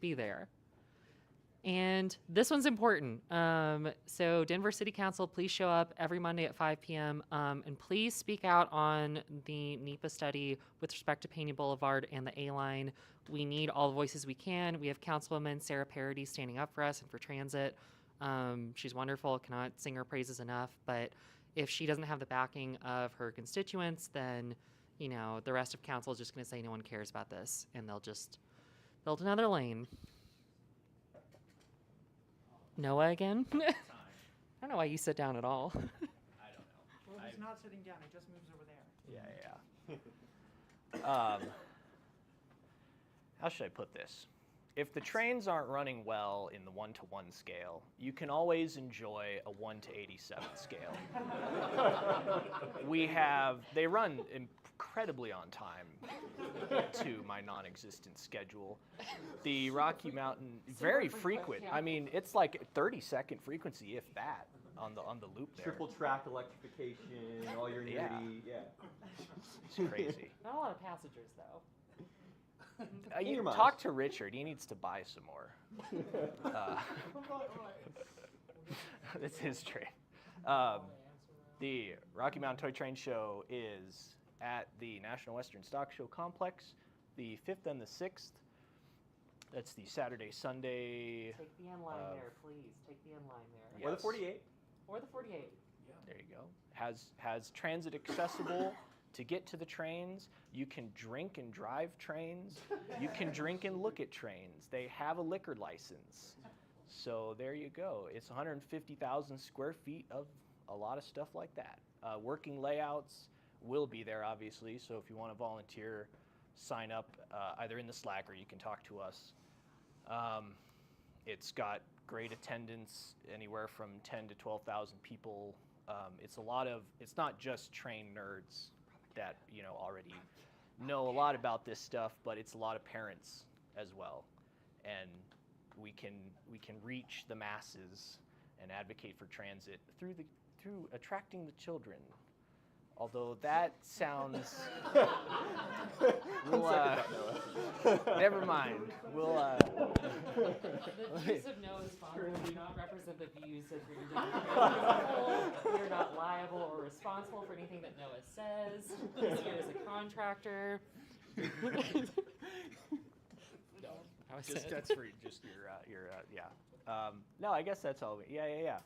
Speaker 2: Be there. And this one's important. So Denver City Council, please show up every Monday at 5 p.m. And please speak out on the NEPA study with respect to Pena Boulevard and the A-line. We need all the voices we can. We have Councilwoman Sarah Parody standing up for us and for transit. She's wonderful, cannot sing her praises enough. But if she doesn't have the backing of her constituents, then, the rest of council is just going to say no one cares about this. And they'll just build another lane. Noah again? I don't know why you sit down at all.
Speaker 10: I don't know.
Speaker 11: Well, he's not sitting down. He just moves over there.
Speaker 10: Yeah. How should I put this? If the trains aren't running well in the 1-to-1 scale, you can always enjoy a 1-to-87 scale. They run incredibly on time to my non-existent schedule. The Rocky Mountain, very frequent. I mean, it's like 30-second frequency, if that, on the loop there.
Speaker 6: Triple track electrification, all your nerdy, yeah.
Speaker 10: It's crazy.
Speaker 2: Not a lot of passengers, though.
Speaker 10: You talk to Richard. He needs to buy some more. It's his train. The Rocky Mountain Toy Train Show is at the National Western Stock Show Complex, the 5th and the 6th. That's the Saturday, Sunday.
Speaker 2: Take the N line there, please. Take the N line there.
Speaker 6: Or the 48.
Speaker 2: Or the 48.
Speaker 10: There you go. Has transit accessible to get to the trains. You can drink and drive trains. You can drink and look at trains. They have a liquor license. So there you go. It's 150,000 square feet of a lot of stuff like that. Working layouts will be there, obviously. So if you want to volunteer, sign up either in the Slack or you can talk to us. It's got great attendance, anywhere from 10 to 12,000 people. It's not just train nerds that already know a lot about this stuff, but it's a lot of parents as well. And we can reach the masses and advocate for transit through attracting the children. Although that sounds, never mind. We'll.
Speaker 2: The views of Noah's father do not represent the views of your You're not liable or responsible for anything that Noah says. He's here as a contractor.
Speaker 10: That's for just your yeah. No, I guess that's all. Yeah.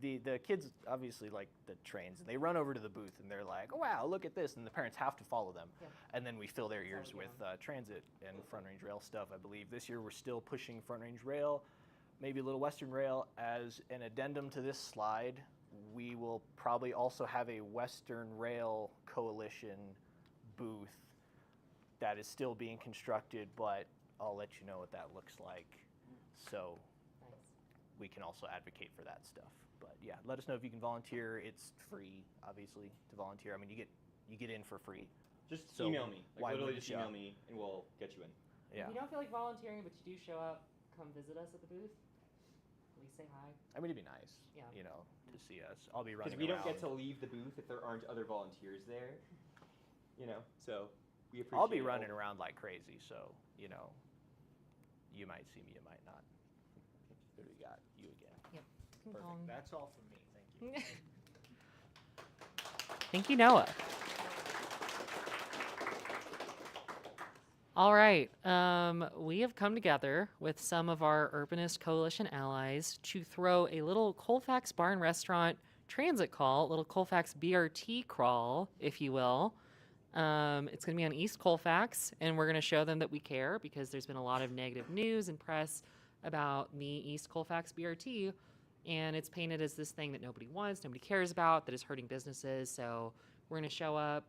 Speaker 10: The kids obviously like the trains, and they run over to the booth, and they're like, "Oh, wow, look at this!" And the parents have to follow them, and then we fill their ears with transit and Front Range Rail stuff. I believe this year we're still pushing Front Range Rail, maybe a little Western Rail. As an addendum to this slide, we will probably also have a Western Rail Coalition booth that is still being constructed, but I'll let you know what that looks like. So we can also advocate for that stuff. But yeah, let us know if you can volunteer. It's free, obviously, to volunteer. I mean, you get in for free.
Speaker 6: Just
Speaker 10: So
Speaker 6: email me.
Speaker 10: why
Speaker 6: Literally
Speaker 10: wouldn't
Speaker 6: just
Speaker 10: you?
Speaker 6: email me and we'll get you in.
Speaker 10: Yeah.
Speaker 2: If you don't feel like volunteering, but you do show up, come visit us at the booth. At least say hi.
Speaker 10: I mean, it'd be nice,
Speaker 2: Yeah.
Speaker 10: To see us. I'll be running
Speaker 6: Because we don't get
Speaker 10: around.
Speaker 6: to leave the booth if there aren't other volunteers there. So we appreciate
Speaker 10: I'll be
Speaker 6: it.
Speaker 10: running around like crazy, so, you might see me, you might not. There we got you again.
Speaker 2: Yep.
Speaker 10: Perfect.
Speaker 7: That's all from me. Thank you.
Speaker 2: Thank you, Noah. All right. We have come together with some of our Urbanist Coalition allies to throw a little Colfax Barn Restaurant transit call, a little Colfax BRT crawl, if you will. It's going to be on East Colfax, and we're going to show them that we care because there's been a lot of negative news and press about the East Colfax BRT, and it's painted as this thing that nobody wants, nobody cares about, that is hurting businesses. So we're going to show up,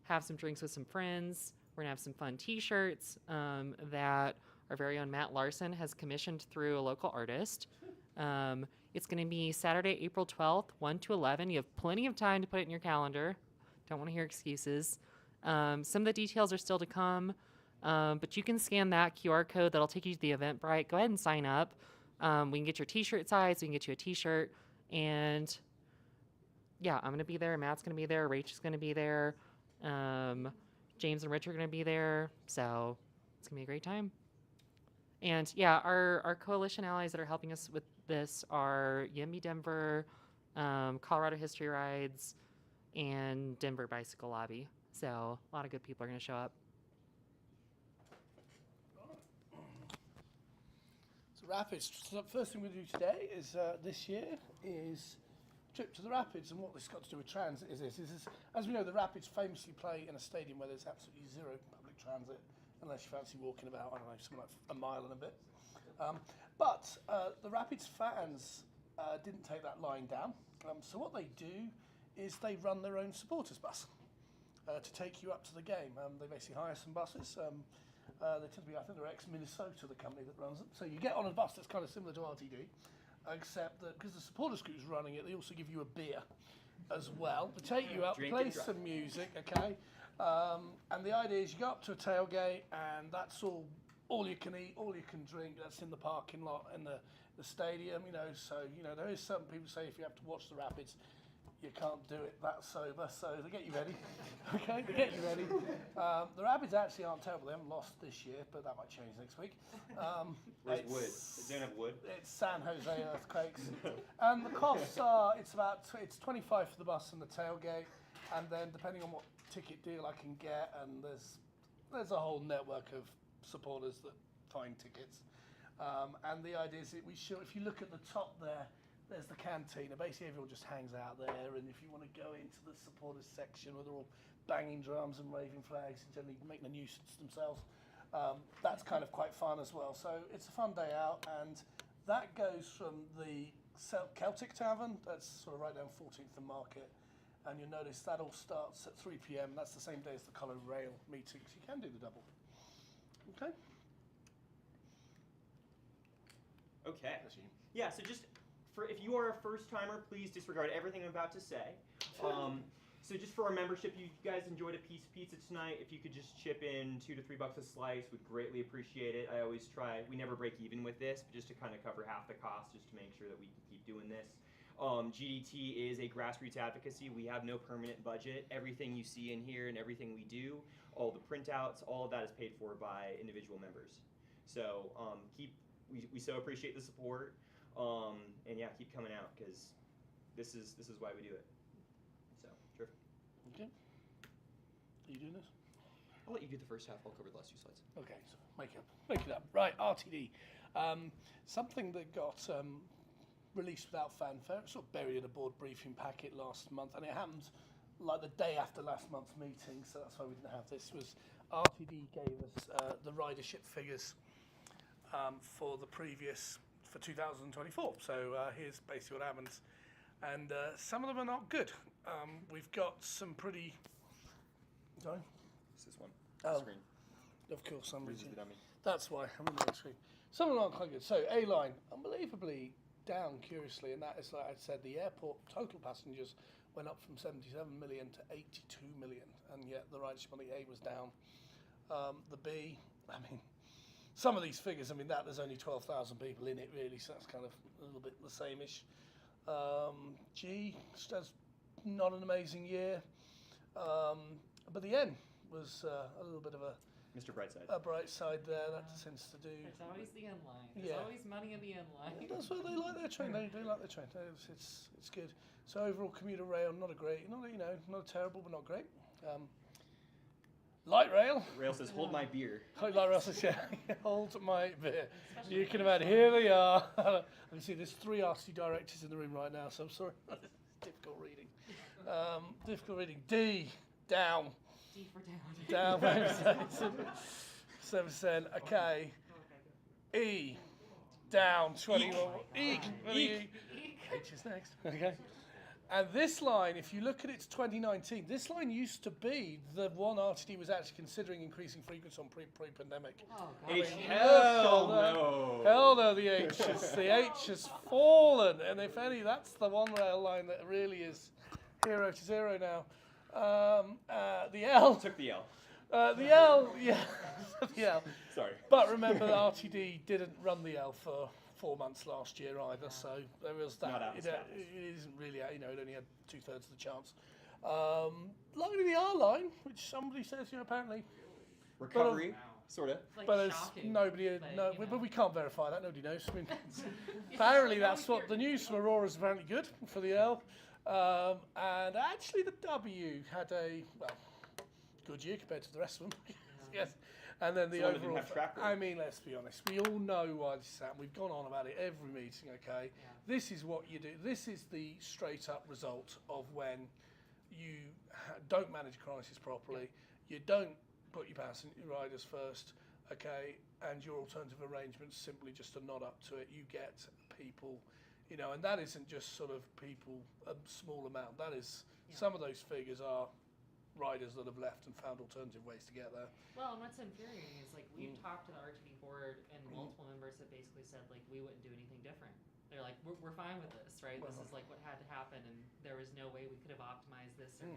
Speaker 2: have some drinks with some friends. We're going to have some fun T-shirts that our very own Matt Larson has commissioned through a local artist. It's going to be Saturday, April 12th, 1 to 11. You have plenty of time to put it in your calendar. Don't want to hear excuses. Some of the details are still to come, but you can scan that QR code that'll take you to the Eventbrite. Go ahead and sign up. We can get your T-shirt size. We can get you a T-shirt. And yeah, I'm going to be there. Matt's going to be there. Rach is going to be there. James and Rich are going to be there. So it's going to be a great time. And yeah, our coalition allies that are helping us with this are YIMBY Denver, Colorado History Rides, and Denver Bicycle Lobby. So a lot of good people are going to show up.
Speaker 5: So Rapids, so the first thing we do today is this year is trip to the Rapids, and what this got to do with transit is this. As we know, the Rapids famously play in a stadium where there's absolutely zero public transit, unless you fancy walking about, I don't know, something like a mile and a bit. But the Rapids fans didn't take that line down. So what they do is they run their own supporters bus to take you up to the game. They basically hire some buses. They tend to be, I think they're ex-Minnesota, the company that runs them. So you get on a bus that's kind of similar to RTD, except that because the supporters group's running it, they also give you a beer as well to take you up, play some music, okay? And the idea is you go up to a tailgate, and that's all you can eat, all you can drink. That's in the parking lot in the stadium, So there is some people say if you have to watch the Rapids, you can't do it that sober. So they get you ready, okay? They get you ready. The Rapids actually aren't terrible. They haven't lost this year, but that might change next week.
Speaker 6: Where's wood? They don't have wood.
Speaker 5: It's San Jose Earthquakes, and the costs are it's 25 for the bus and the tailgate, and then depending on what ticket deal I can get, and there's a whole network of supporters that find tickets. And the idea is that we show, if you look at the top there, there's the cantina. Basically, everyone just hangs out there. And if you want to go into the supporters section where they're all banging drums and waving flags and generally making a nuisance themselves, that's kind of quite fun as well. So it's a fun day out. And that goes from the Celtic Tavern, that's sort of right down 14th and Market. And you'll notice that all starts at 3 p.m. That's the same day as the Colour Rail meeting, so you can do the double. Okay?
Speaker 6: Okay. Yeah, so just for if you are a first timer, please disregard everything I'm about to say. So just for our membership, you guys enjoyed a piece of pizza tonight. If you could just chip in $2 to $3 a slice, we'd greatly appreciate it. I always try, we never break even with this, but just to kind of cover half the cost, just to make sure that we can keep doing this. GDT is a grassroots advocacy. We have no permanent budget. Everything you see in here and everything we do, all the printouts, all of that is paid for by individual members. So we so appreciate the support, and yeah, keep coming out because this is why we do it. So terrific.
Speaker 5: Okay. Are you doing this?
Speaker 6: I'll let you do the first half. I'll cover the last 2 slides.
Speaker 5: Okay, so make it up. Right, RTD. Something that got released without fanfare, sort of buried in a board briefing packet last month, and it happened like the day after last month's meeting, so that's why we didn't have this. Was RTD gave us the ridership figures for 2024. So here's basically what happens, and some of them are not good. We've got some pretty. Sorry.
Speaker 6: This is one.
Speaker 5: Oh,
Speaker 6: Screen.
Speaker 5: of course, somebody's.
Speaker 6: Uses the dummy.
Speaker 5: That's why I'm on the screen. Some of them aren't quite good. So A-Line, unbelievably down, curiously, and that is, like I said, the airport total passengers went up from 77 million to 82 million, and yet the ridership on the A was down. The B, I mean, some of these figures, I mean, there's only 12,000 people in it, really, so that's kind of a little bit the same-ish. G, just has not an amazing year, but the N was a little bit of a
Speaker 6: Mr. Brightside.
Speaker 5: A bright side there, that tends to do.
Speaker 2: There's always the end line. There's always money in the end line.
Speaker 5: That's why they like their train. They do like their train. It's good. So overall, commuter rail, not a terrible, but not great. Light rail.
Speaker 6: Rail says, "Hold my beer."
Speaker 5: Light rail says, "Yeah, hold my beer." You can imagine. Here they are. I can see there's 3 RC directors in the room right now, so I'm sorry. Difficult reading. Difficult reading. D down.
Speaker 2: D for down.
Speaker 5: Down 7%. Okay. E down 21. Eek. H is next. Okay. And this line, if you look at its 2019, this line used to be the one RTD was actually considering increasing frequency on pre-pandemic.
Speaker 2: Oh,
Speaker 6: H, hell no.
Speaker 5: Hell no, the H has fallen. And if any, that's the one rail line that really is hero to zero now. The L.
Speaker 6: Took the L.
Speaker 5: The L, yeah. The L.
Speaker 6: Sorry.
Speaker 5: But remember that RTD didn't run the L for 4 months last year either, so there was that. It isn't really, it only had 2/3 of the chance. Luckily, the R line, which somebody says, apparently.
Speaker 6: Recovery, sort of.
Speaker 2: Like
Speaker 5: but there's
Speaker 2: shocking,
Speaker 5: nobody, but we can't verify that. Nobody knows. I mean, apparently, that's what the news from Aurora is apparently good for the L. And actually, the W had a good year compared to the rest of them. Yes. And then the overall. I mean, let's be honest. We all know why this is happening. We've gone on about it every meeting. Okay. Yeah. This is what you do. This is the straight up result of when you don't manage crisis properly. You don't put your passenger riders first. Okay. And your alternative arrangements simply just are not up to it. You get people. And that isn't just sort of people, a small amount. That is, some of those figures are riders that have left and found alternative ways to get there.
Speaker 2: Well, and what's infuriating is, we've talked to the RTD board, and multiple members have basically said, we wouldn't do anything different. They're like, we're fine with this, right? This is, what had to happen, and there was no way we could have optimized this or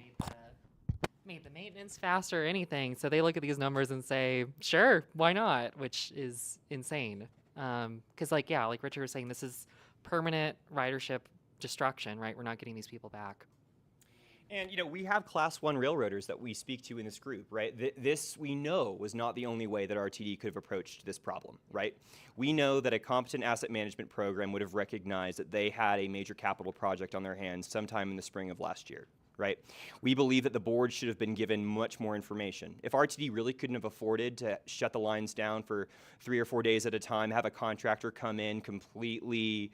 Speaker 2: made the maintenance faster or anything. So they look at these numbers and say, sure, why not? Which is insane. Because, like Richard was saying, this is permanent ridership destruction, right? We're not getting these people back.
Speaker 6: And, we have Class 1 railroaders that we speak to in this group, right? This, we know, was not the only way that RTD could have approached this problem, right? We know that a competent asset management program would have recognized that they had a major capital project on their hands sometime in the spring of last year, right? We believe that the board should have been given much more information. If RTD really couldn't have afforded to shut the lines down for 3 or 4 days at a time, have a contractor come in, completely,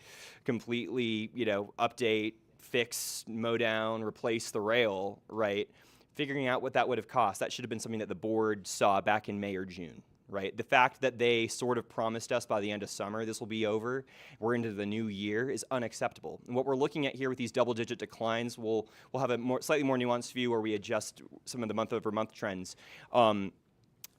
Speaker 6: update, fix, mow down, replace the rail, right? Figuring out what that would have cost, that should have been something that the board saw back in May or June, right? The fact that they sort of promised us by the end of summer this will be over, we're into the new year, is unacceptable. And what we're looking at here with these double-digit declines, we'll have a slightly more nuanced view where we adjust some of the month-over-month trends.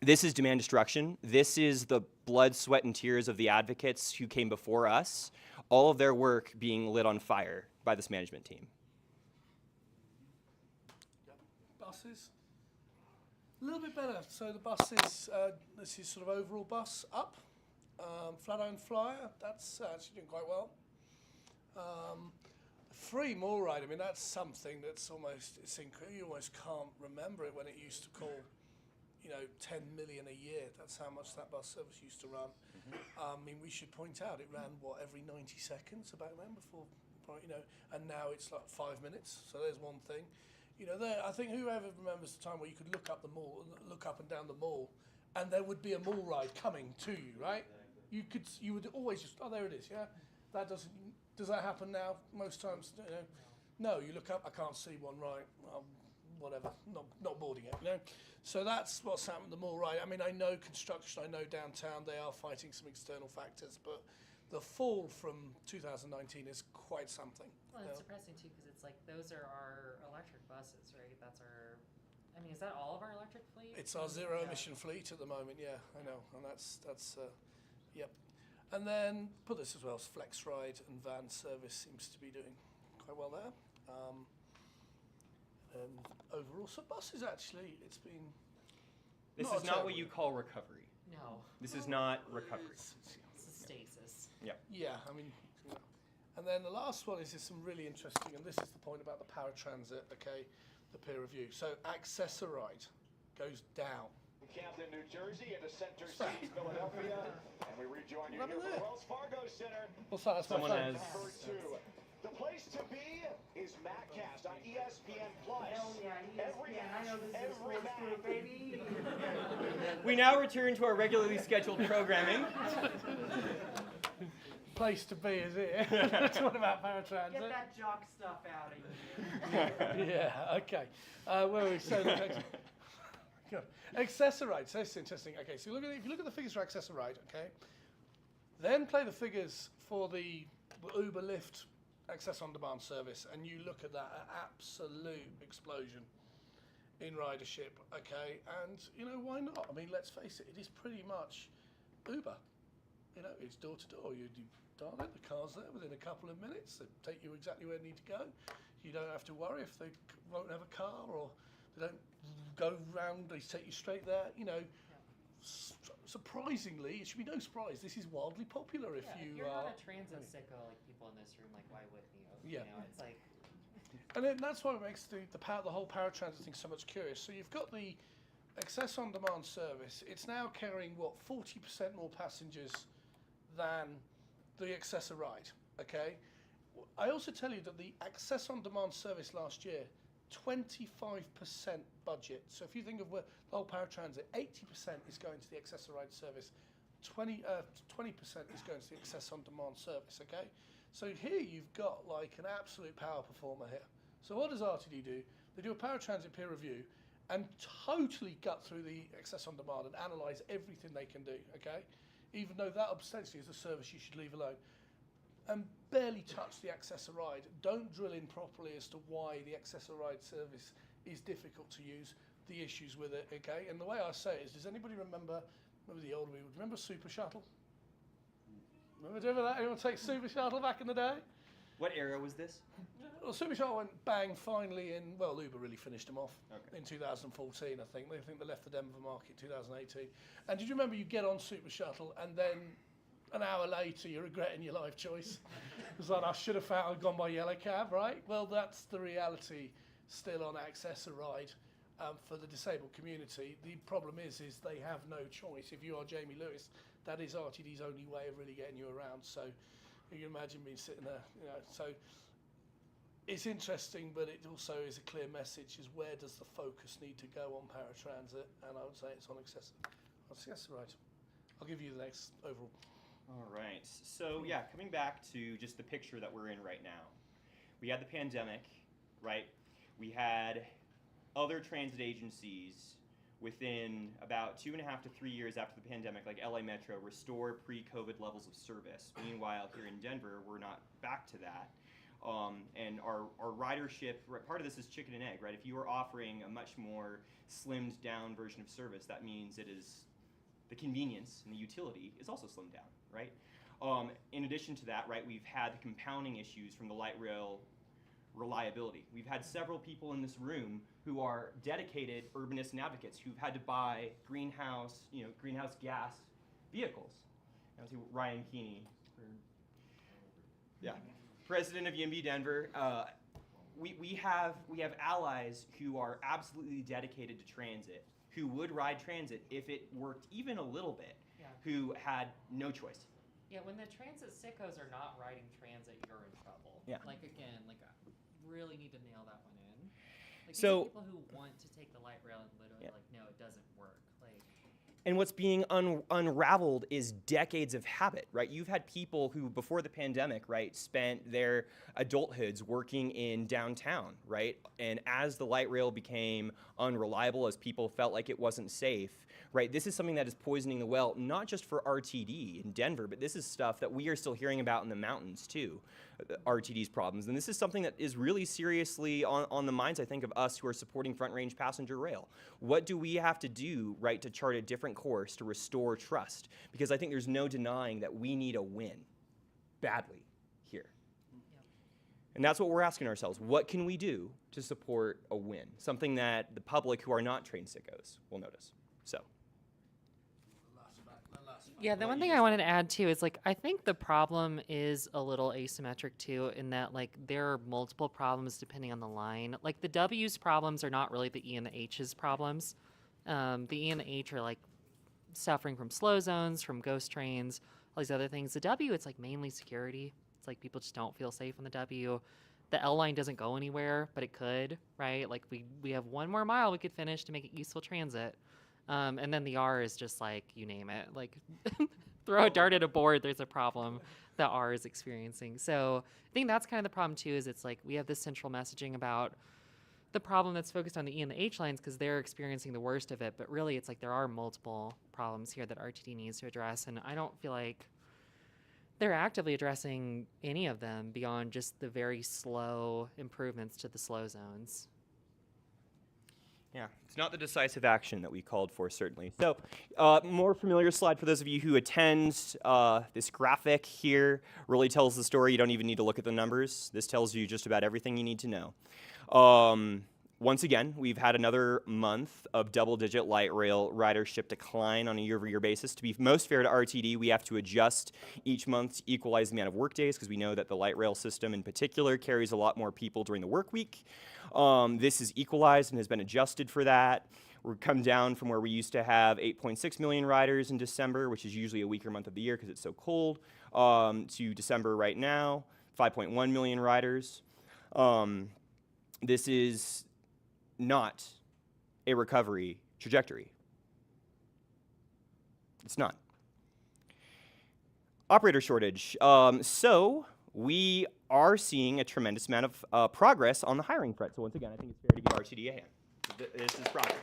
Speaker 6: This is demand destruction. This is the blood, sweat, and tears of the advocates who came before us, all of their work being lit on fire by this management team.
Speaker 5: Buses. A little bit better. So the buses, this is sort of overall bus up. Flatiron Flyer, that's actually doing quite well. Free Mall Ride, I mean, that's something that's almost, you almost can't remember it when it used to call, 10 million a year. That's how much that bus service used to run. I mean, we should point out it ran, every 90 seconds about then before, and now it's like 5 minutes. So there's one thing. I think whoever remembers the time where you could look up and down the mall, and there would be a mall ride coming to you, right? You would always just, oh, there it is, yeah? Does that happen now? Most times, no, you look up, I can't see one, right? Whatever, not boarding it, So that's what's happened with the mall ride. I mean, I know construction, I know downtown, they are fighting some external factors, but the fall from 2019 is quite something.
Speaker 2: Well, it's depressing too, because it's like those are our electric buses, right? That's our. I mean, is that all of our electric fleet?
Speaker 5: It's our zero emission fleet at the moment. Yeah, I know, and that's yep. And then put this as well. Flex Ride and van service seems to be doing quite well there. And overall, so buses actually, it's been.
Speaker 6: This is not what you call recovery.
Speaker 2: No.
Speaker 6: This is not recovery.
Speaker 2: It's stasis.
Speaker 6: Yeah.
Speaker 5: Yeah, I mean, and then the last one is some really interesting, and this is the point about the paratransit, okay, the peer review. So Accessoride goes down.
Speaker 17: Camden, New Jersey, into Center City, Philadelphia, and we rejoin you here from the Wells Fargo Center.
Speaker 5: What's that? That's
Speaker 6: Someone
Speaker 5: my phone.
Speaker 6: has.
Speaker 17: Number 2. The place to be is MacCast on ESPN Plus. Every match, every match.
Speaker 6: We now return to our regularly scheduled programming.
Speaker 5: Place to be, is it? That's what about paratransit?
Speaker 11: Get that jock stuff out of here.
Speaker 5: Yeah, okay. Where are we? So Accessoride, so that's interesting. Okay, so if you look at the figures for Accessoride, okay, then play the figures for the Uber Lyft Access on Demand service, and you look at that absolute explosion in ridership, okay, and why not? I mean, let's face it, it is pretty much Uber. It's door to door. You dial it, the car's there within a couple of minutes. They take you exactly where you need to go. You don't have to worry if they won't have a car or they don't go round. They take you straight there. Surprisingly, it should be no surprise. This is wildly popular if
Speaker 2: If you're not a transit sicko like people in this room, like why wouldn't you?
Speaker 5: Yeah.
Speaker 2: It's like.
Speaker 5: And then that's what makes the whole paratransit thing so much curious. So you've got the Access on Demand service. It's now carrying 40% more passengers than the Accessoride. Okay. I also tell you that the Access on Demand service last year, 25% budget. So if you think of where the whole paratransit, 80% is going to the Accessoride service, 20% is going to the Access on Demand service. Okay. So here you've got like an absolute power performer here. So what does RTD do? They do a paratransit peer review and totally gut through the Access on Demand and analyse everything they can do, okay? Even though that ostensibly is a service you should leave alone. And barely touch the Accessoride. Don't drill in properly as to why the Accessoride service is difficult to use, the issues with it, okay? And the way I say it is, does anybody remember the older people, remember Super Shuttle? Remember that? Anyone take Super Shuttle back in the day?
Speaker 6: What era was this?
Speaker 5: Well, Super Shuttle went bang finally in, well, Uber really finished them off in 2014, I think. They think they left the Denver market in 2018. And did you remember you get on Super Shuttle and then an hour later you're regretting your life choice? It's like, I should have gone by yellow cab, right? Well, that's the reality still on Accessoride for the disabled community. The problem is they have no choice. If you are Jamie Lewis, that is RTD's only way of really getting you around. So you can imagine me sitting there, so it's interesting, but it also is a clear message: is where does the focus need to go on paratransit? And I would say it's on accessible. Right. I'll give you the next overall.
Speaker 6: All right. So yeah, coming back to just the picture that we're in right now. We had the pandemic, right? We had other transit agencies within about 2.5 to 3 years after the pandemic, like LA Metro, restore pre-COVID levels of service. Meanwhile, here in Denver, we're not back to that. And our ridership, part of this is chicken and egg, right? If you are offering a much more slimmed down version of service, that means it is the convenience and the utility is also slimmed down, right? In addition to that, right, we've had the compounding issues from the light rail reliability. We've had several people in this room who are dedicated urbanists and advocates who've had to buy greenhouse gas vehicles. I see Ryan Keeney, president of YIMBY Denver. We have allies who are absolutely dedicated to transit, who would ride transit if it worked even a little bit, who had no choice.
Speaker 2: Yeah, when the transit sickos are not riding transit, you're in trouble.
Speaker 6: Yeah.
Speaker 2: Like again, really need to nail that one in. Like
Speaker 6: So-
Speaker 2: these are people who want to take the light rail and literally no, it doesn't work.
Speaker 6: And what's being unraveled is decades of habit, right? You've had people who, before the pandemic, right, spent their adulthoods working in downtown, right? And as the light rail became unreliable, as people felt like it wasn't safe, right, this is something that is poisoning the well, not just for RTD in Denver, but this is stuff that we are still hearing about in the mountains too, RTD's problems. And this is something that is really seriously on the minds, I think, of us who are supporting front range passenger rail. What do we have to do, right, to chart a different course to restore trust? Because I think there's no denying that we need a win badly here. And that's what we're asking ourselves. What can we do to support a win? Something that the public who are not train sickos will notice. So.
Speaker 2: Yeah, the one thing I wanted to add too is I think the problem is a little asymmetric too, in that there are multiple problems depending on the line. Like the W's problems are not really the E and the H's problems. The E and the H are suffering from slow zones, from ghost trains, all these other things. The W, it's mainly security. It's people just don't feel safe on the W. The L line doesn't go anywhere, but it could, right? We have one more mile we could finish to make it useful transit. And then the R is just you name it. Throw a dart at a board, there's a problem that R is experiencing. So I think that's kind of the problem too, is it's we have this central messaging about the problem that's focused on the E and the H lines because they're experiencing the worst of it. But really it's there are multiple problems here that RTD needs to address. And I don't feel like they're actively addressing any of them beyond just the very slow improvements to the slow zones.
Speaker 6: Yeah, it's not the decisive action that we called for, certainly. So, more familiar slide for those of you who attend. This graphic here really tells the story. You don't even need to look at the numbers. This tells you just about everything you need to know. Once again, we've had another month of double-digit light rail ridership decline on a year-over-year basis. To be most fair to RTD, we have to adjust each month to equalize the amount of work days because we know that the light rail system in particular carries a lot more people during the work week. This is equalized and has been adjusted for that. We've come down from where we used to have 8.6 million riders in December, which is usually a weaker month of the year because it's so cold, to December right now, 5.1 million riders. This is not a recovery trajectory. It's not. Operator shortage. So we are seeing a tremendous amount of progress on the hiring front. So once again, I think it's fair to give RTD a hand. This is progress.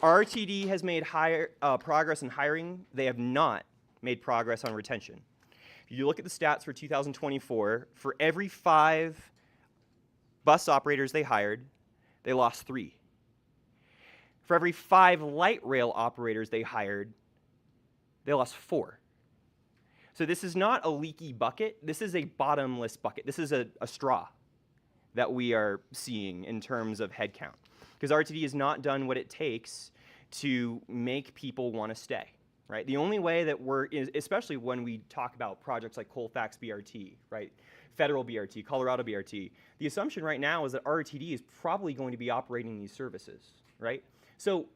Speaker 6: RTD has made progress in hiring. They have not made progress on retention. If you look at the stats for 2024, for every 5 bus operators they hired, they lost 3. For every 5 light rail operators they hired, they lost 4. So this is not a leaky bucket. This is a bottomless bucket. This is a straw that we are seeing in terms of headcount. Because RTD has not done what it takes to make people want to stay, right? The only way that especially when we talk about projects like Colfax BRT, right? Federal BRT, Colorado BRT, the assumption right now is that RTD is probably going to be operating these services, right? So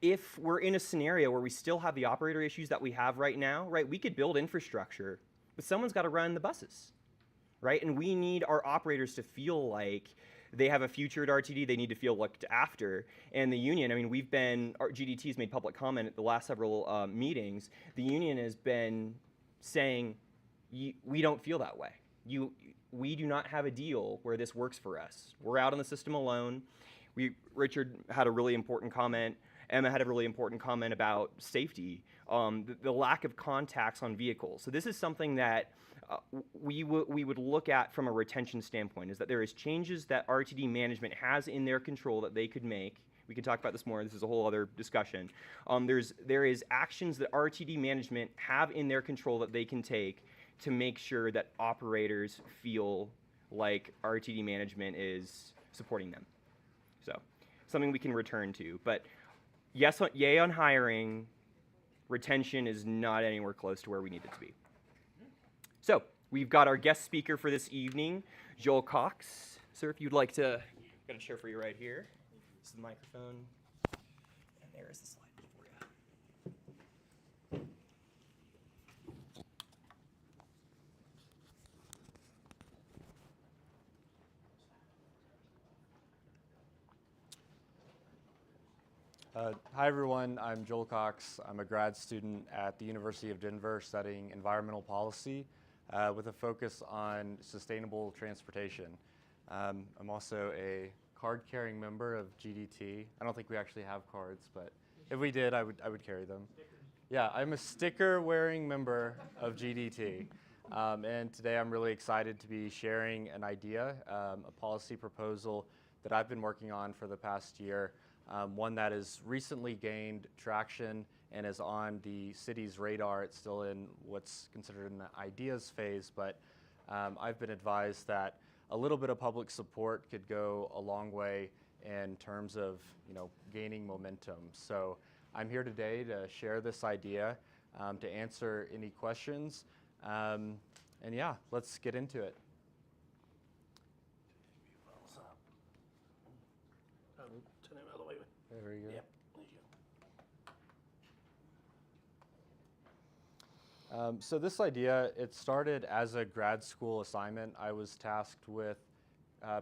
Speaker 6: if we're in a scenario where we still have the operator issues that we have right now, right, we could build infrastructure but someone's got to run the buses, right? And we need our operators to feel like they have a future at RTD. They need to feel looked after. And the union, I mean, our GDT's made public comment at the last several meetings. The union has been saying, we don't feel that way. We do not have a deal where this works for us. We're out on the system alone. Richard had a really important comment. Emma had a really important comment about safety, the lack of contacts on vehicles. So this is something that we would look at from a retention standpoint, is that there is changes that RTD management has in their control that they could make. We can talk about this more. This is a whole other discussion. There is actions that RTD management have in their control that they can take to make sure that operators feel like RTD management is supporting them. So something we can return to. But yes, yay on hiring. Retention is not anywhere close to where we need it to be. So we've got our guest speaker for this evening, Joel Cox. Sir, if you'd like to, I've got a chair for you right here. This is the microphone, and there is the slide for you.
Speaker 18: Hi everyone, I'm Joel Cox. I'm a grad student at the University of Denver studying environmental policy with a focus on sustainable transportation. I'm also a card-carrying member of GDT. I don't think we actually have cards, but if we did, I would carry them. Yeah, I'm a sticker-wearing member of GDT. And today I'm really excited to be sharing an idea, a policy proposal that I've been working on for the past year. One that has recently gained traction and is on the city's radar. It's still in what's considered an ideas phase, but I've been advised that a little bit of public support could go a long way in terms of, gaining momentum. So I'm here today to share this idea, to answer any questions, and yeah, let's get into it.
Speaker 5: Turn it the other way.
Speaker 18: Very good.
Speaker 5: Yep.
Speaker 18: So this idea, it started as a grad school assignment. I was tasked with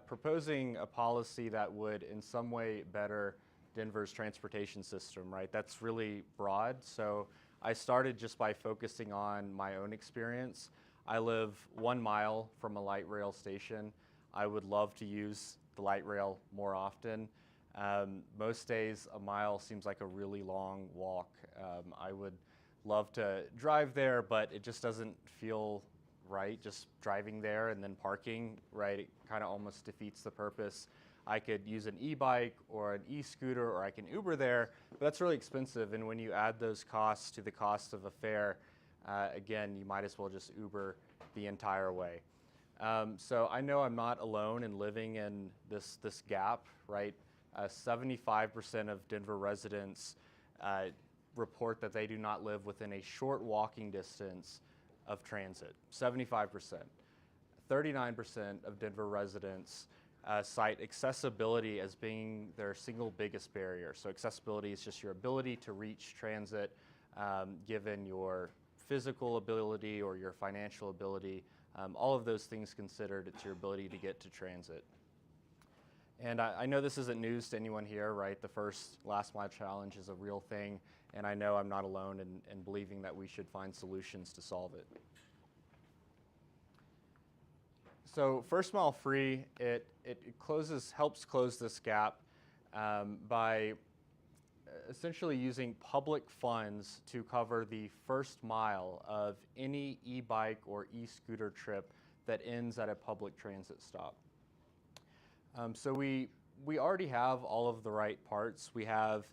Speaker 18: proposing a policy that would in some way better Denver's transportation system, right? That's really broad. So I started just by focusing on my own experience. I live 1 mile from a light rail station. I would love to use the light rail more often. Most days, a mile seems like a really long walk. I would love to drive there, but it just doesn't feel right, just driving there and then parking, right? It kind of almost defeats the purpose. I could use an e-bike or an e-scooter, or I can Uber there, but that's really expensive. And when you add those costs to the cost of a fare, again, you might as well just Uber the entire way. So I know I'm not alone in living in this gap, right? 75% of Denver residents report that they do not live within a short walking distance of transit. 75%. 39% of Denver residents cite accessibility as being their single biggest barrier. So accessibility is just your ability to reach transit, given your physical ability or your financial ability. All of those things considered, it's your ability to get to transit. And I know this isn't news to anyone here, right? The first last mile challenge is a real thing, and I know I'm not alone in believing that we should find solutions to solve it. So first mile free, it helps close this gap by essentially using public funds to cover the first mile of any e-bike or e-scooter trip that ends at a public transit stop. So we already have all of the right parts. We have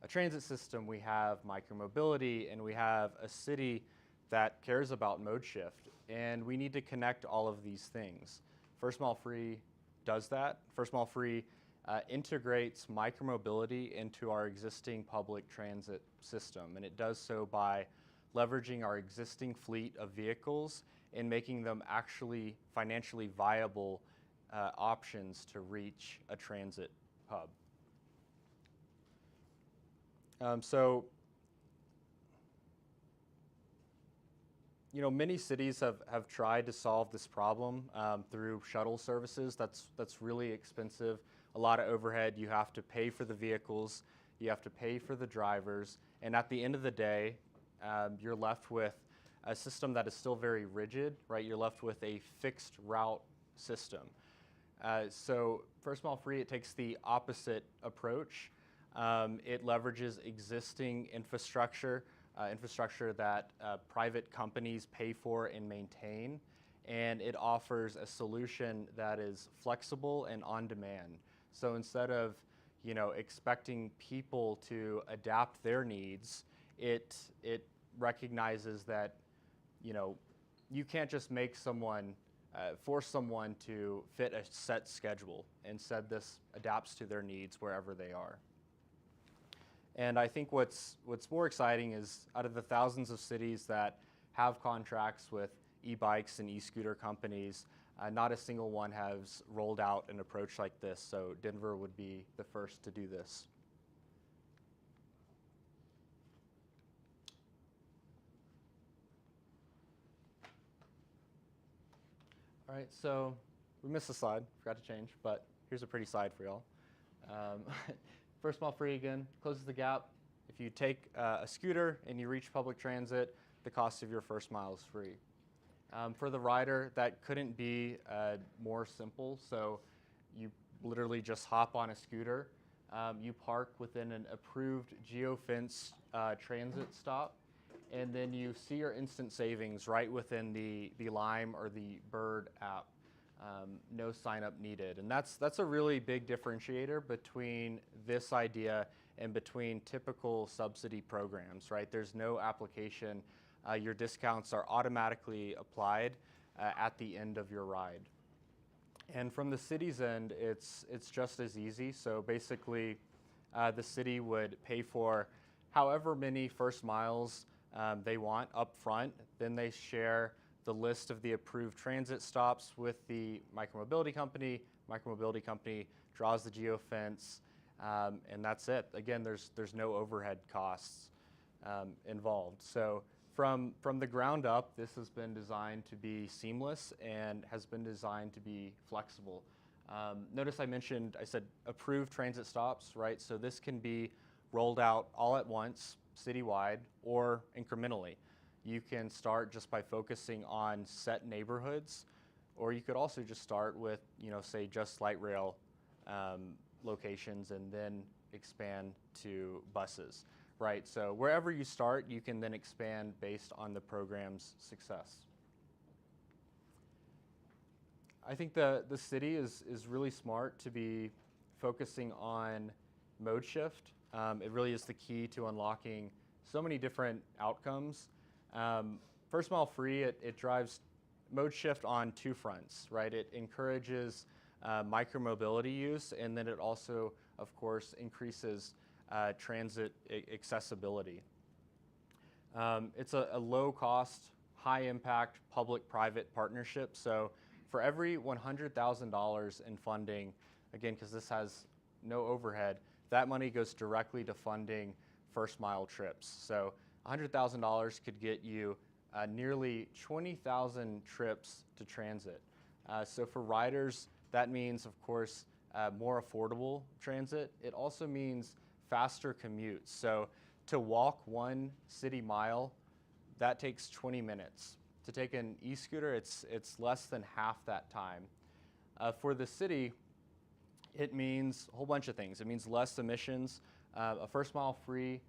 Speaker 18: a transit system, we have micromobility, and we have a city that cares about mode shift. And we need to connect all of these things. First Mile Free does that. First Mile Free integrates micromobility into our existing public transit system. And it does so by leveraging our existing fleet of vehicles and making them actually financially viable options to reach a transit hub. many cities have tried to solve this problem through shuttle services. That's really expensive, a lot of overhead. You have to pay for the vehicles, you have to pay for the drivers, and at the end of the day, you're left with a system that is still very rigid, right? You're left with a fixed route system. So First Mile Free, it takes the opposite approach. It leverages existing infrastructure that private companies pay for and maintain, and it offers a solution that is flexible and on demand. So instead of expecting people to adapt their needs, it recognizes that you can't just make someone force someone to fit a set schedule. Instead, this adapts to their needs wherever they are. And I think what's more exciting is out of the thousands of cities that have contracts with e-bikes and e-scooter companies, not a single one has rolled out an approach like this. So Denver would be the first to do this. All right, so we missed a slide, forgot to change, but here's a pretty slide for y'all. First Mile Free, again, closes the gap. If you take a scooter and you reach public transit, the cost of your first mile is free. For the rider, that couldn't be more simple. So you literally just hop on a scooter, you park within an approved geofence transit stop, and then you see your instant savings right within the Lime or the Bird app. No sign up needed. And that's a really big differentiator between this idea and between typical subsidy programs, right? There's no application. Your discounts are automatically applied at the end of your ride. And from the city's end, it's just as easy. So basically, the city would pay for however many first miles they want up front. Then they share the list of the approved transit stops with the micromobility company. Micromobility company draws the geofence, and that's it. Again, there's no overhead costs involved. So from the ground up, this has been designed to be seamless and has been designed to be flexible. Notice I said approved transit stops, right? So this can be rolled out all at once, citywide, or incrementally. You can start just by focusing on set neighborhoods, or you could also just start with, say just light rail locations and then expand to buses, right? So wherever you start, you can then expand based on the program's success. I think the city is really smart to be focusing on mode shift. It really is the key to unlocking so many different outcomes. First Mile Free, it drives mode shift on two fronts, right? It encourages micromobility use, and then it also, of course, increases transit accessibility. It's a low-cost, high-impact public-private partnership. So for every $100,000 in funding, again, because this has no overhead, that money goes directly to funding first mile trips. So $100,000 could get you nearly 20,000 trips to transit. So for riders, that means, of course, more affordable transit. It also means faster commutes. So to walk 1 city mile, that takes 20 minutes. To take an e-scooter, it's less than half that time. For the city, it means a whole bunch of things. It means less emissions. A First Mile Free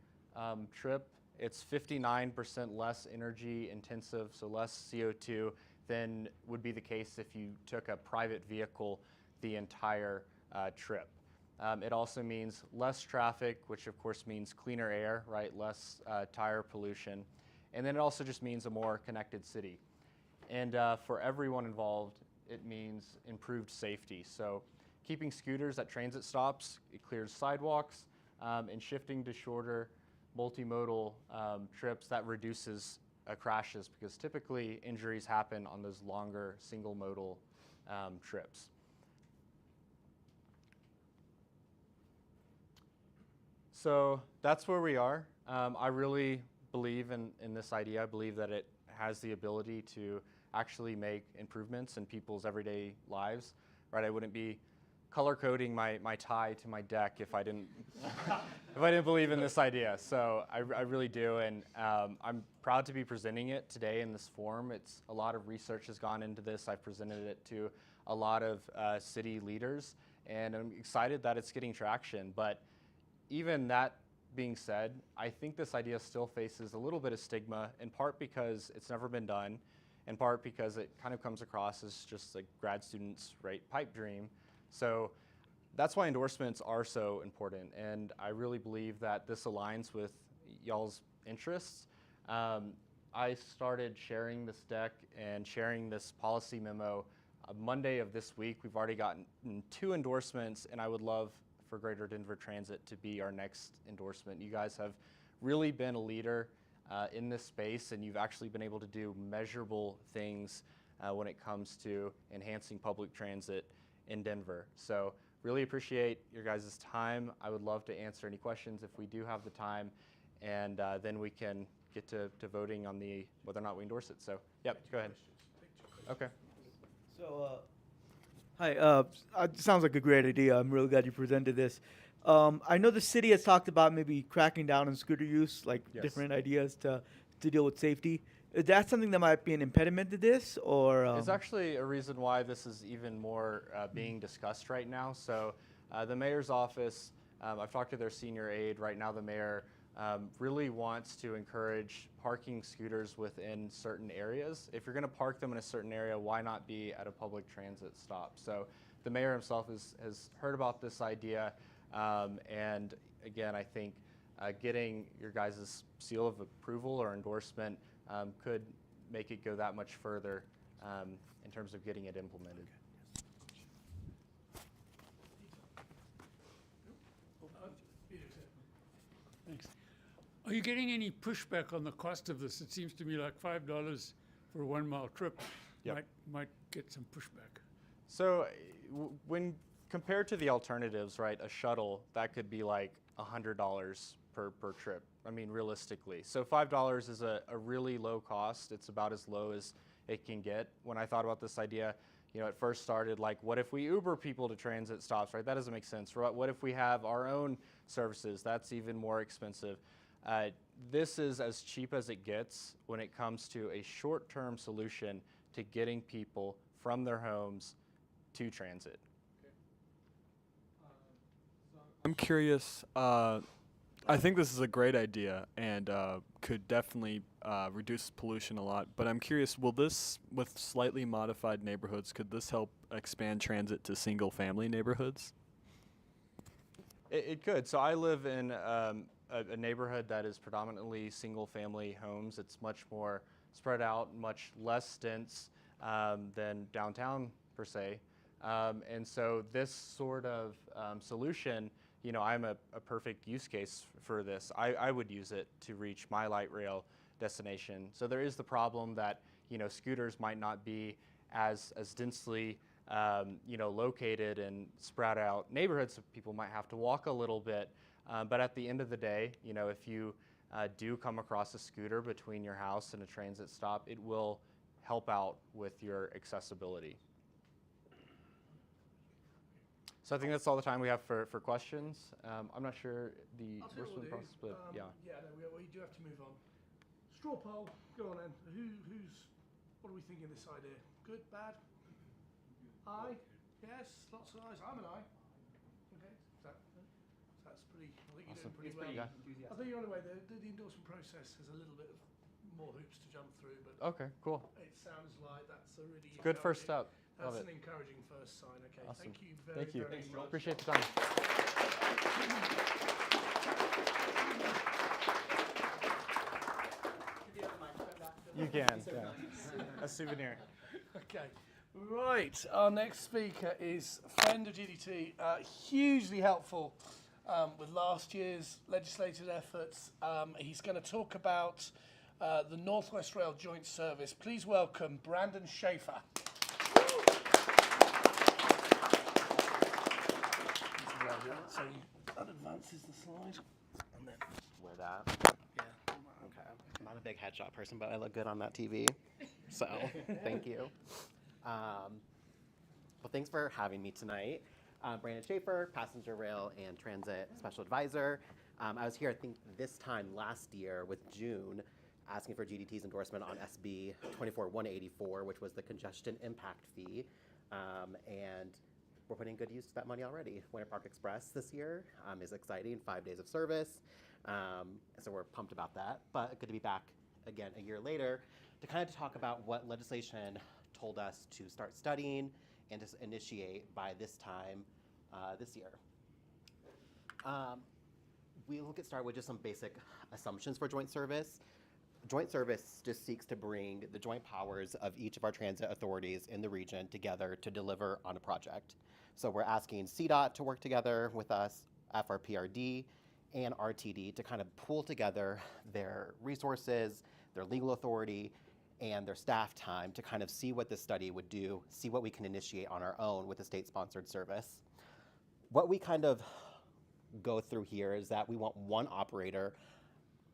Speaker 18: trip, it's 59% less energy intensive, so less CO2 than would be the case if you took a private vehicle the entire trip. It also means less traffic, which of course means cleaner air, right? Less tire pollution. And then it also just means a more connected city. And for everyone involved, it means improved safety. So keeping scooters at transit stops, it clears sidewalks, and shifting to shorter multimodal trips, that reduces crashes, because typically injuries happen on those longer single modal trips. So that's where we are. I really believe in this idea. I believe that it has the ability to actually make improvements in people's everyday lives, right? I wouldn't be color coding my tie to my deck if I didn't if I didn't believe in this idea. So I really do, and I'm proud to be presenting it today in this form. It's a lot of research has gone into this. I've presented it to a lot of city leaders, and I'm excited that it's getting traction. But even that being said, I think this idea still faces a little bit of stigma, in part because it's never been done, in part because it kind of comes across as just a grad student's pipe dream. So that's why endorsements are so important, and I really believe that this aligns with y'all's interests. I started sharing this deck and sharing this policy memo Monday of this week. We've already gotten 2 endorsements, and I would love for Greater Denver Transit to be our next endorsement. You guys have really been a leader in this space, and you've actually been able to do measurable things when it comes to enhancing public transit in Denver. So really appreciate your guys' time. I would love to answer any questions if we do have the time, and then we can get to voting on whether or not we endorse it. So, yep, go ahead. Okay.
Speaker 19: So, hi, it sounds like a great idea. I'm really glad you presented this. I know the city has talked about maybe cracking down on scooter use, like different ideas to deal with safety. Is that something that might be an impediment to this, or?
Speaker 18: It's actually a reason why this is even more being discussed right now. So the mayor's office, I've talked to their senior aide. Right now the mayor really wants to encourage parking scooters within certain areas. If you're going to park them in a certain area, why not be at a public transit stop? So the mayor himself has heard about this idea, and again, I think getting your guys' seal of approval or endorsement could make it go that much further in terms of getting it implemented.
Speaker 13: Thanks. Are you getting any pushback on the cost of this? It seems to me like $5 for a 1 mile trip might get some pushback.
Speaker 18: So when compared to the alternatives, right, a shuttle, that could be like $100 per trip. I mean, realistically. So $5 is a really low cost. It's about as low as it can get. When I thought about this idea, it first started like, what if we Uber people to transit stops, right? That doesn't make sense. What if we have our own services? That's even more expensive. This is as cheap as it gets when it comes to a short-term solution to getting people from their homes to transit.
Speaker 20: I'm curious, I think this is a great idea and could definitely reduce pollution a lot, but I'm curious, will this, with slightly modified neighborhoods, could this help expand transit to single-family neighborhoods?
Speaker 18: It could. So I live in a neighborhood that is predominantly single-family homes. It's much more spread out, much less dense than downtown per se. And so this sort of solution, I'm a perfect use case for this. I would use it to reach my light rail destination. So there is the problem that, scooters might not be as densely, located and spread out neighborhoods. So people might have to walk a little bit. But at the end of the day, if you do come across a scooter between your house and a transit stop, it will help out with your accessibility. So I think that's all the time we have for questions. I'm not sure the endorsement process, but yeah.
Speaker 5: Yeah, no, we do have to move on. Straw poll, go on then. What are we thinking of this idea? Good, bad? Aye? Yes, lots of ayes. I'm an aye. Okay, that's pretty, I think you're doing pretty well. I think you're on the way. The endorsement process has a little bit of more hoops to jump through, but
Speaker 18: okay, cool.
Speaker 5: It sounds like that's a really
Speaker 18: good first step.
Speaker 5: That's
Speaker 18: Love
Speaker 5: an
Speaker 18: it.
Speaker 5: encouraging first sign. Okay,
Speaker 18: Awesome.
Speaker 5: Thank you very much.
Speaker 18: Appreciate the time. You can. Yeah. A souvenir.
Speaker 5: Okay. Right. Our next speaker is a friend of GDT, hugely helpful with last year's legislative efforts. He's going to talk about the Northwest Rail Joint Service. Please welcome Brandon Schaefer. So that advances the slide, and then
Speaker 10: where that.
Speaker 5: Yeah. Okay.
Speaker 21: I'm a big headshot person, but I look good on that TV. So, thank you. Well, thanks for having me tonight. Brandon Schaefer, Passenger Rail and Transit Special Advisor. I was here, I think, this time last year with June, asking for GDT's endorsement on SB 24-184, which was the congestion impact fee. And we're putting good use to that money already. Winter Park Express this year is exciting, 5 days of service. So we're pumped about that. But good to be back again a year later to kind of talk about what legislation told us to start studying and to initiate by this time this year. We'll get started with just some basic assumptions for joint service. Joint service just seeks to bring the joint powers of each of our transit authorities in the region together to deliver on a project. So we're asking CDOT to work together with us, FRPRD, and RTD to kind of pool together their resources, their legal authority, and their staff time to kind of see what this study would do, see what we can initiate on our own with a state-sponsored service. What we kind of go through here is that we want one operator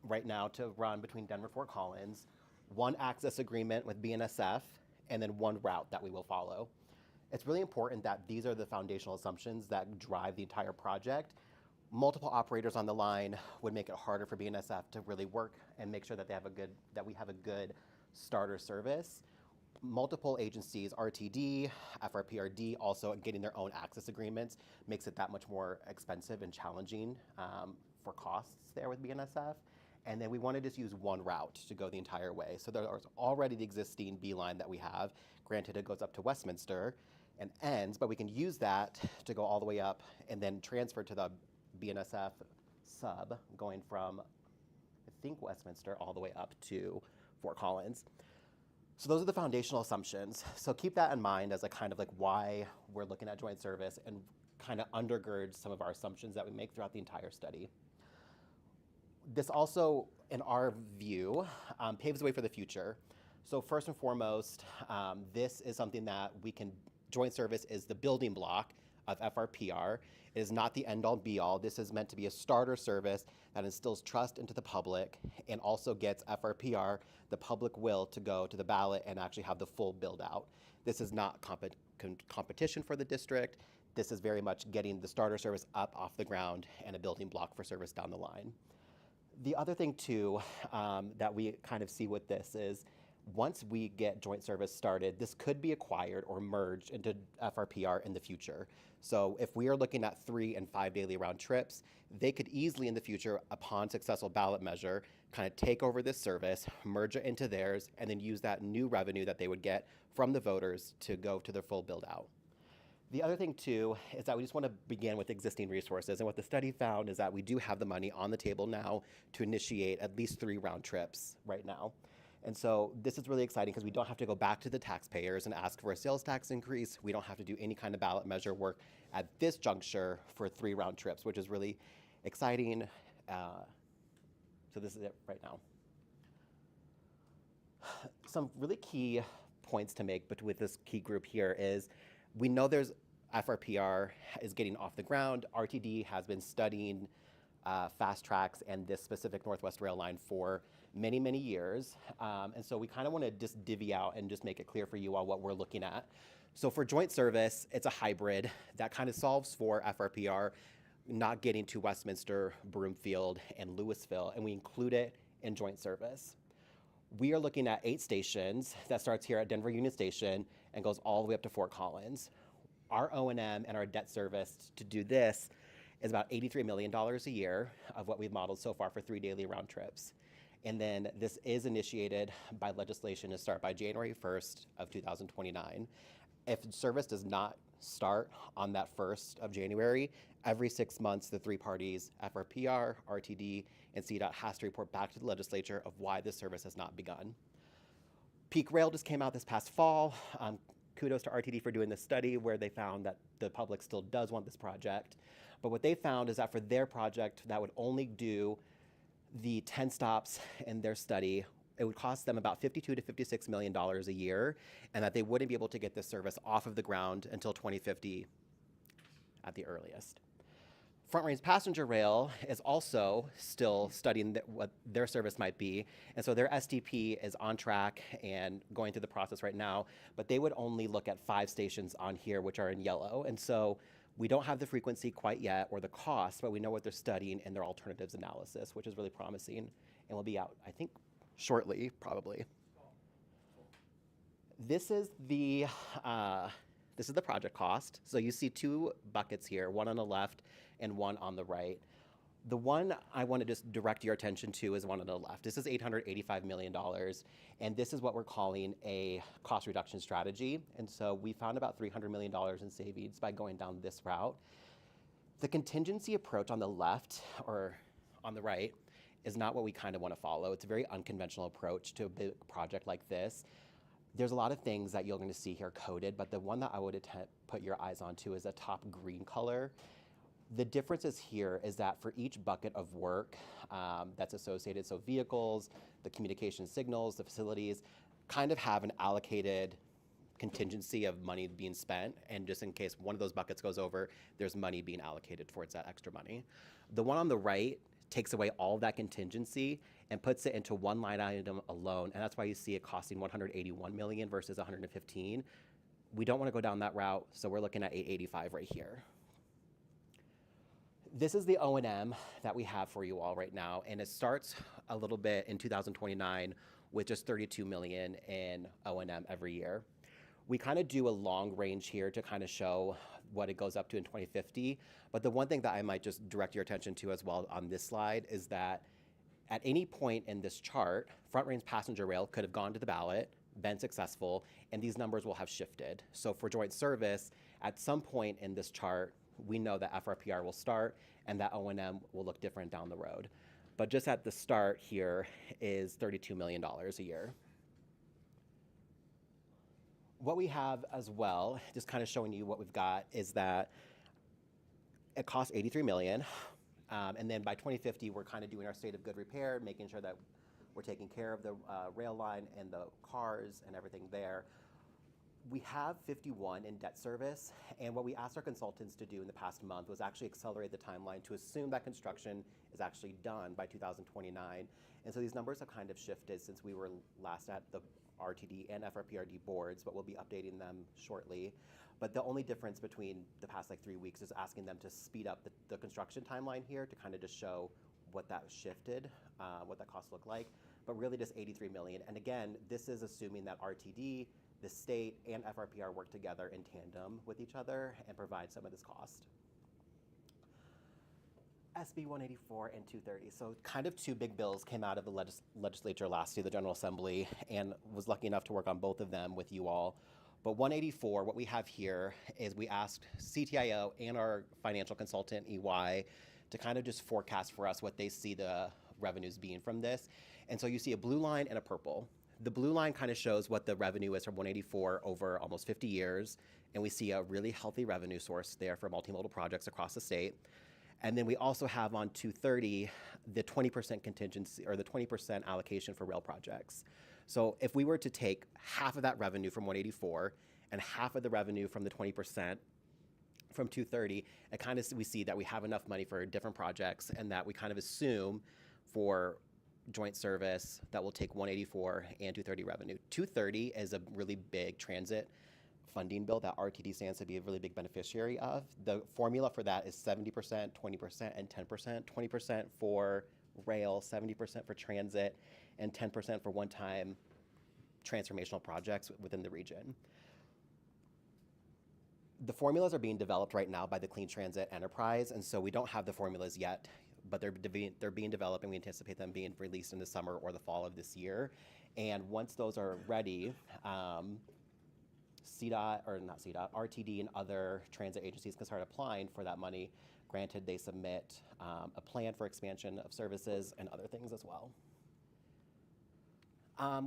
Speaker 21: right now to run between Denver, Fort Collins, one access agreement with BNSF, and then one route that we will follow. It's really important that these are the foundational assumptions that drive the entire project. Multiple operators on the line would make it harder for BNSF to really work and make sure that we have a good starter service. Multiple agencies, RTD, FRPRD, also getting their own access agreements makes it that much more expensive and challenging for costs there with BNSF. And then we want to just use one route to go the entire way. So there's already the existing B line that we have. Granted, it goes up to Westminster and ends, but we can use that to go all the way up and then transfer to the BNSF sub going from, I think, Westminster all the way up to Fort Collins. So those are the foundational assumptions. So keep that in mind as a kind of like why we're looking at joint service and kind of undergirds some of our assumptions that we make throughout the entire study. This also, in our view, paves the way for the future. So first and foremost, this is something that joint service is the building block of FRPR. It is not the end-all be-all. This is meant to be a starter service that instills trust into the public and also gets FRPR, the public will, to go to the ballot and actually have the full build-out. This is not competition for the district. This is very much getting the starter service up off the ground and a building block for service down the line. The other thing, too, that we kind of see with this is once we get joint service started, this could be acquired or merged into FRPR in the future. So if we are looking at 3 and 5 daily round trips, they could easily in the future, upon successful ballot measure, kind of take over this service, merge it into theirs, and then use that new revenue that they would get from the voters to go to their full build out. The other thing, too, is that we just want to begin with existing resources. And what the study found is that we do have the money on the table now to initiate at least 3 round trips right now. And so this is really exciting because we don't have to go back to the taxpayers and ask for a sales tax increase. We don't have to do any kind of ballot measure work at this juncture for 3 round trips, which is really exciting. So this is it right now. Some really key points to make with this key group here is we know there's FRPR is getting off the ground. RTD has been studying fast tracks and this specific Northwest Rail line for many, many years. And so we kind of want to just divvy out and just make it clear for you all what we're looking at. So for joint service, it's a hybrid that kind of solves for FRPR not getting to Westminster, Broomfield, and Louisville, and we include it in joint service. We are looking at 8 stations that starts here at Denver Union Station and goes all the way up to Fort Collins. Our O&M and our debt service to do this is about $83 million a year of what we've modeled so far for 3 daily round trips. And then this is initiated by legislation to start by January 1st of 2029. If service does not start on that 1st of January, every 6 months, the 3 parties, FRPR, RTD, and CDOT has to report back to the legislature of why this service has not begun. Peak Rail just came out this past fall. Kudos to RTD for doing this study where they found that the public still does want this project. But what they found is that for their project that would only do the 10 stops in their study, it would cost them about $52 to $56 million a year, and that they wouldn't be able to get this service off of the ground until 2050 at the earliest. Front Range Passenger Rail is also still studying what their service might be. And so their STP is on track and going through the process right now, but they would only look at 5 stations on here, which are in yellow. And so we don't have the frequency quite yet or the cost, but we know what they're studying in their alternatives analysis, which is really promising and will be out, I think, shortly, probably. This is the project cost. So you see 2 buckets here, one on the left and one on the right. The one I want to just direct your attention to is one on the left. This is $885 million, and this is what we're calling a cost reduction strategy. And so we found about $300 million in savings by going down this route. The contingency approach on the left, or on the right, is not what we kind of want to follow. It's a very unconventional approach to a big project like this. There's a lot of things that you're going to see here coded, but the one that I would put your eyes onto is the top green color. The differences here is that for each bucket of work that's associated, so vehicles, the communication signals, the facilities, kind of have an allocated contingency of money being spent, and just in case one of those buckets goes over, there's money being allocated towards that extra money. The one on the right takes away all of that contingency and puts it into one line item alone, and that's why you see it costing $181 million versus $115. We don't want to go down that route, so we're looking at $885 right here. This is the O&M that we have for you all right now, and it starts a little bit in 2029 with just $32 million in O&M every year. We kind of do a long range here to kind of show what it goes up to in 2050, but the one thing that I might just direct your attention to as well on this slide is that at any point in this chart, Front Range Passenger Rail could have gone to the ballot, been successful, and these numbers will have shifted. So for joint service, at some point in this chart, we know that FRPR will start and that O&M will look different down the road. But just at the start here is $32 million a year. What we have as well, just kind of showing you what we've got, is that it costs $83 million. And then by 2050, we're kind of doing our state of good repair, making sure that we're taking care of the rail line and the cars and everything there. We have 51 in debt service, and what we asked our consultants to do in the past month was actually accelerate the timeline to assume that construction is actually done by 2029. And so these numbers have kind of shifted since we were last at the RTD and FRPRD boards, but we'll be updating them shortly. But the only difference between the past 3 weeks is asking them to speed up the construction timeline here to kind of just show what that shifted, what that cost looked like, but really just $83 million. And again, this is assuming that RTD, the state, and FRPR work together in tandem with each other and provide some of this cost. SB 184 and 230. So kind of 2 big bills came out of the legislature last year, the General Assembly, and was lucky enough to work on both of them with you all. But 184, what we have here is we asked CTIO and our financial consultant, EY, to kind of just forecast for us what they see the revenues being from this. And so you see a blue line and a purple. The blue line kind of shows what the revenue is from 184 over almost 50 years, and we see a really healthy revenue source there for multimodal projects across the state. And then we also have on 230 the 20% contingency, or the 20% allocation for rail projects. So if we were to take half of that revenue from 184 and half of the revenue from the 20% from 230, and kind of we see that we have enough money for different projects, and that we kind of assume for joint service that will take 184 and 230 revenue. 230 is a really big transit funding bill that RTD stands to be a really big beneficiary of. The formula for that is 70%, 20%, and 10%. 20% for rail, 70% for transit, and 10% for one-time transformational projects within the region. The formulas are being developed right now by the Clean Transit Enterprise, and so we don't have the formulas yet, but they're being developed, and we anticipate them being released in the summer or the fall of this year. And once those are ready, RTD and other transit agencies can start applying for that money, granted they submit a plan for expansion of services and other things as well.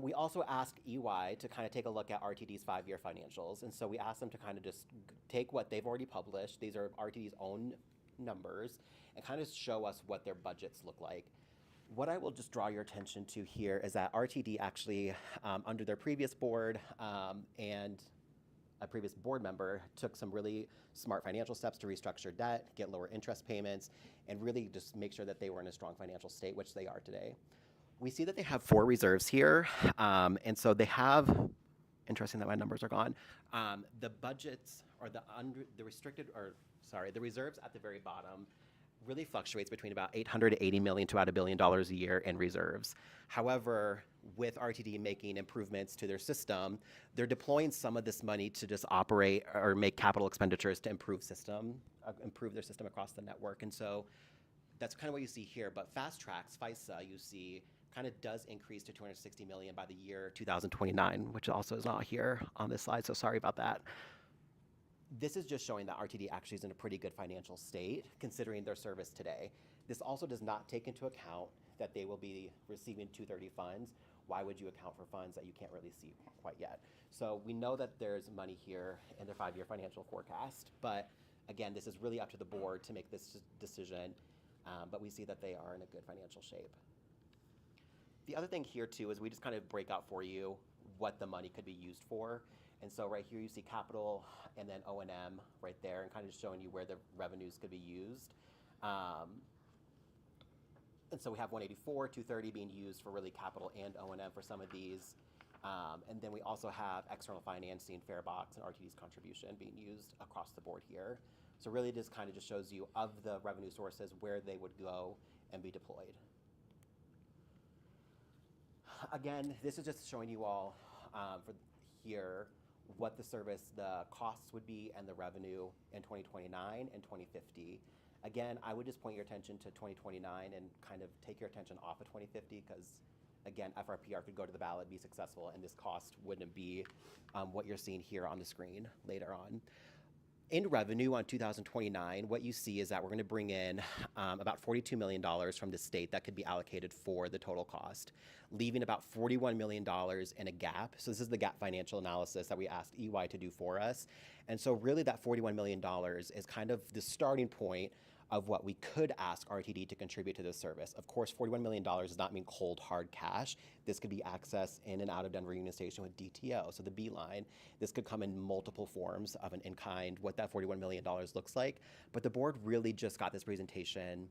Speaker 21: We also asked EY to kind of take a look at RTD's 5-year financials. And so we asked them to kind of just take what they've already published, these are RTD's own numbers, and kind of show us what their budgets look like. What I will just draw your attention to here is that RTD actually, under their previous board and a previous board member took some really smart financial steps to restructure debt, get lower interest payments, and really just make sure that they were in a strong financial state, which they are today. We see that they have 4 reserves here, and so they have, interesting that my numbers are gone, the budgets or the reserves at the very bottom really fluctuates between about $880 million to about $1 billion a year in reserves. However, with RTD making improvements to their system, they're deploying some of this money to just operate or make capital expenditures to improve their system across the network. And so that's kind of what you see here. But Fast Tracks, FISA, you see, kind of does increase to $260 million by the year 2029, which also is not here on this slide, so sorry about that. This is just showing that RTD actually is in a pretty good financial state considering their service today. This also does not take into account that they will be receiving 230 funds. Why would you account for funds that you can't really see quite yet? So we know that there's money here in their 5-year financial forecast, but again, this is really up to the board to make this decision, but we see that they are in a good financial shape. The other thing here too is we just kind of break out for you what the money could be used for. And so right here you see capital and then O&M right there, and kind of just showing you where the revenues could be used. And so we have 184, 230 being used for really capital and O&M for some of these. And then we also have external financing, Farebox, and RTD's contribution being used across the board here. So really just kind of just shows you of the revenue sources where they would go and be deployed. Again, this is just showing you all for here what the costs would be and the revenue in 2029 and 2050. Again, I would just point your attention to 2029 and kind of take your attention off of 2050 because, again, FRPR could go to the ballot, be successful, and this cost wouldn't be what you're seeing here on the screen later on. In revenue on 2029, what you see is that we're going to bring in about $42 million from the state that could be allocated for the total cost, leaving about $41 million in a gap. So this is the gap financial analysis that we asked EY to do for us. And so really that $41 million is kind of the starting point of what we could ask RTD to contribute to this service. Of course, $41 million does not mean cold, hard cash. This could be accessed in and out of Denver Union Station with DTO, so the B line. This could come in multiple forms of an in-kind, what that $41 million looks like. But the board really just got this presentation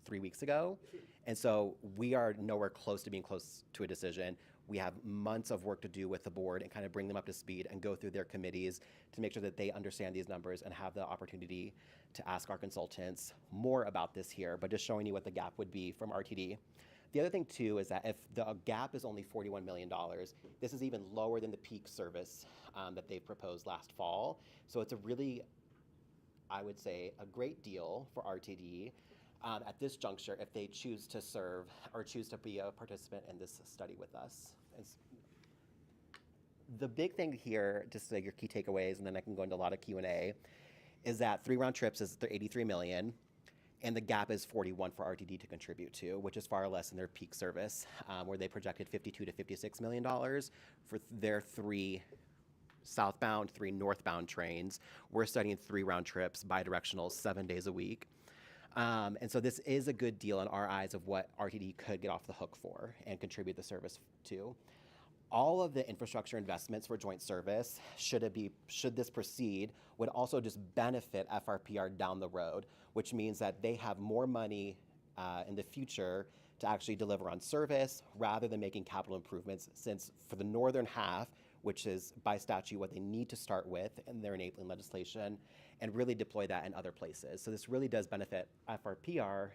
Speaker 21: 3 weeks ago. And so we are nowhere close to being close to a decision. We have months of work to do with the board and kind of bring them up to speed and go through their committees to make sure that they understand these numbers and have the opportunity to ask our consultants more about this here, but just showing you what the gap would be from RTD. The other thing too is that if the gap is only $41 million, this is even lower than the peak service that they proposed last fall. So it's a really, I would say, a great deal for RTD at this juncture if they choose to serve or choose to be a participant in this study with us. The big thing here, just your key takeaways, and then I can go into a lot of Q&A, is that 3 round trips is $83 million, and the gap is 41 for RTD to contribute to, which is far less than their peak service, where they projected $52 to $56 million for their 3 southbound, 3 northbound trains. We're studying 3 round trips, bidirectional, 7 days a week. And so this is a good deal in our eyes of what RTD could get off the hook for and contribute the service to. All of the infrastructure investments for joint service, should this proceed, would also just benefit FRPR down the road, which means that they have more money in the future to actually deliver on service rather than making capital improvements, since for the northern half, which is by statute what they need to start with in their enabling legislation, and really deploy that in other places. So this really does benefit FRPR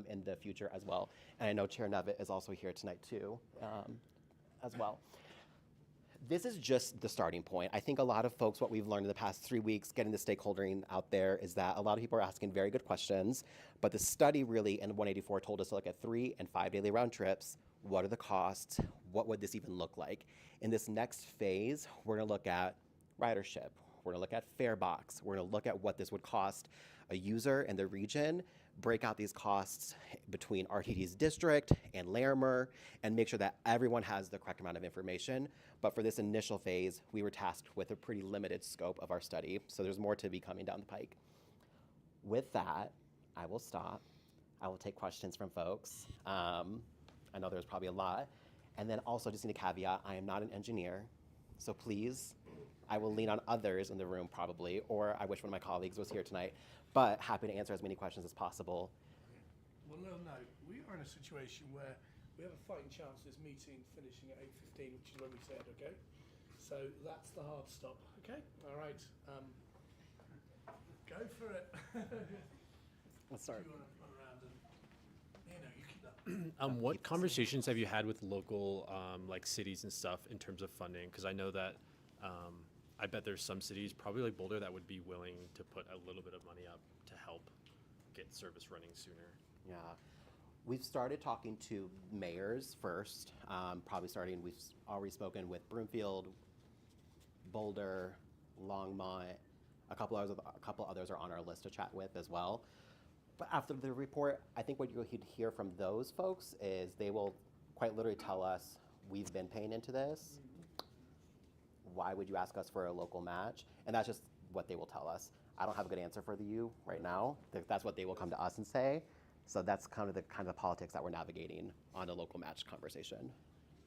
Speaker 21: in the future as well. And I know Chair Nevitt is also here tonight too, as well. This is just the starting point. I think a lot of folks, what we've learned in the past 3 weeks, getting the stakeholdering out there, is that a lot of people are asking very good questions, but the study really in 184 told us to look at 3 and 5 daily round trips. What are the costs? What would this even look like? In this next phase, we're gonna look at ridership. We're gonna look at Farebox. We're gonna look at what this would cost a user in the region, break out these costs between RTD's district and Larimer, and make sure that everyone has the correct amount of information. But for this initial phase, we were tasked with a pretty limited scope of our study, so there's more to be coming down the pike. With that, I will stop. I will take questions from folks. I know there's probably a lot. And then also just need a caveat, I am not an engineer, So please, I will lean on others in the room probably, or I wish one of my colleagues was here tonight, but happy to answer as many questions as possible.
Speaker 5: Well, no, we are in a situation where we have a fighting chance of this meeting finishing at 8:15, which is when we said, okay? So that's the hard stop, okay? All right, go for it.
Speaker 21: Let's start.
Speaker 5: Do you want to run around and, you keep that.
Speaker 3: What conversations have you had with local, like cities and stuff in terms of funding? Because I know that I bet there's some cities, probably like Boulder, that would be willing to put a little bit of money up to help get service running sooner.
Speaker 21: Yeah. We've started talking to mayors first, we've already spoken with Broomfield, Boulder, Longmont, a couple others are on our list to chat with as well. But after the report, I think what you'll hear from those folks is they will quite literally tell us, we've been paying into this. Why would you ask us for a local match? And that's just what they will tell us. I don't have a good answer for you right now. That's what they will come to us and say. So that's kind of the politics that we're navigating on a local match conversation.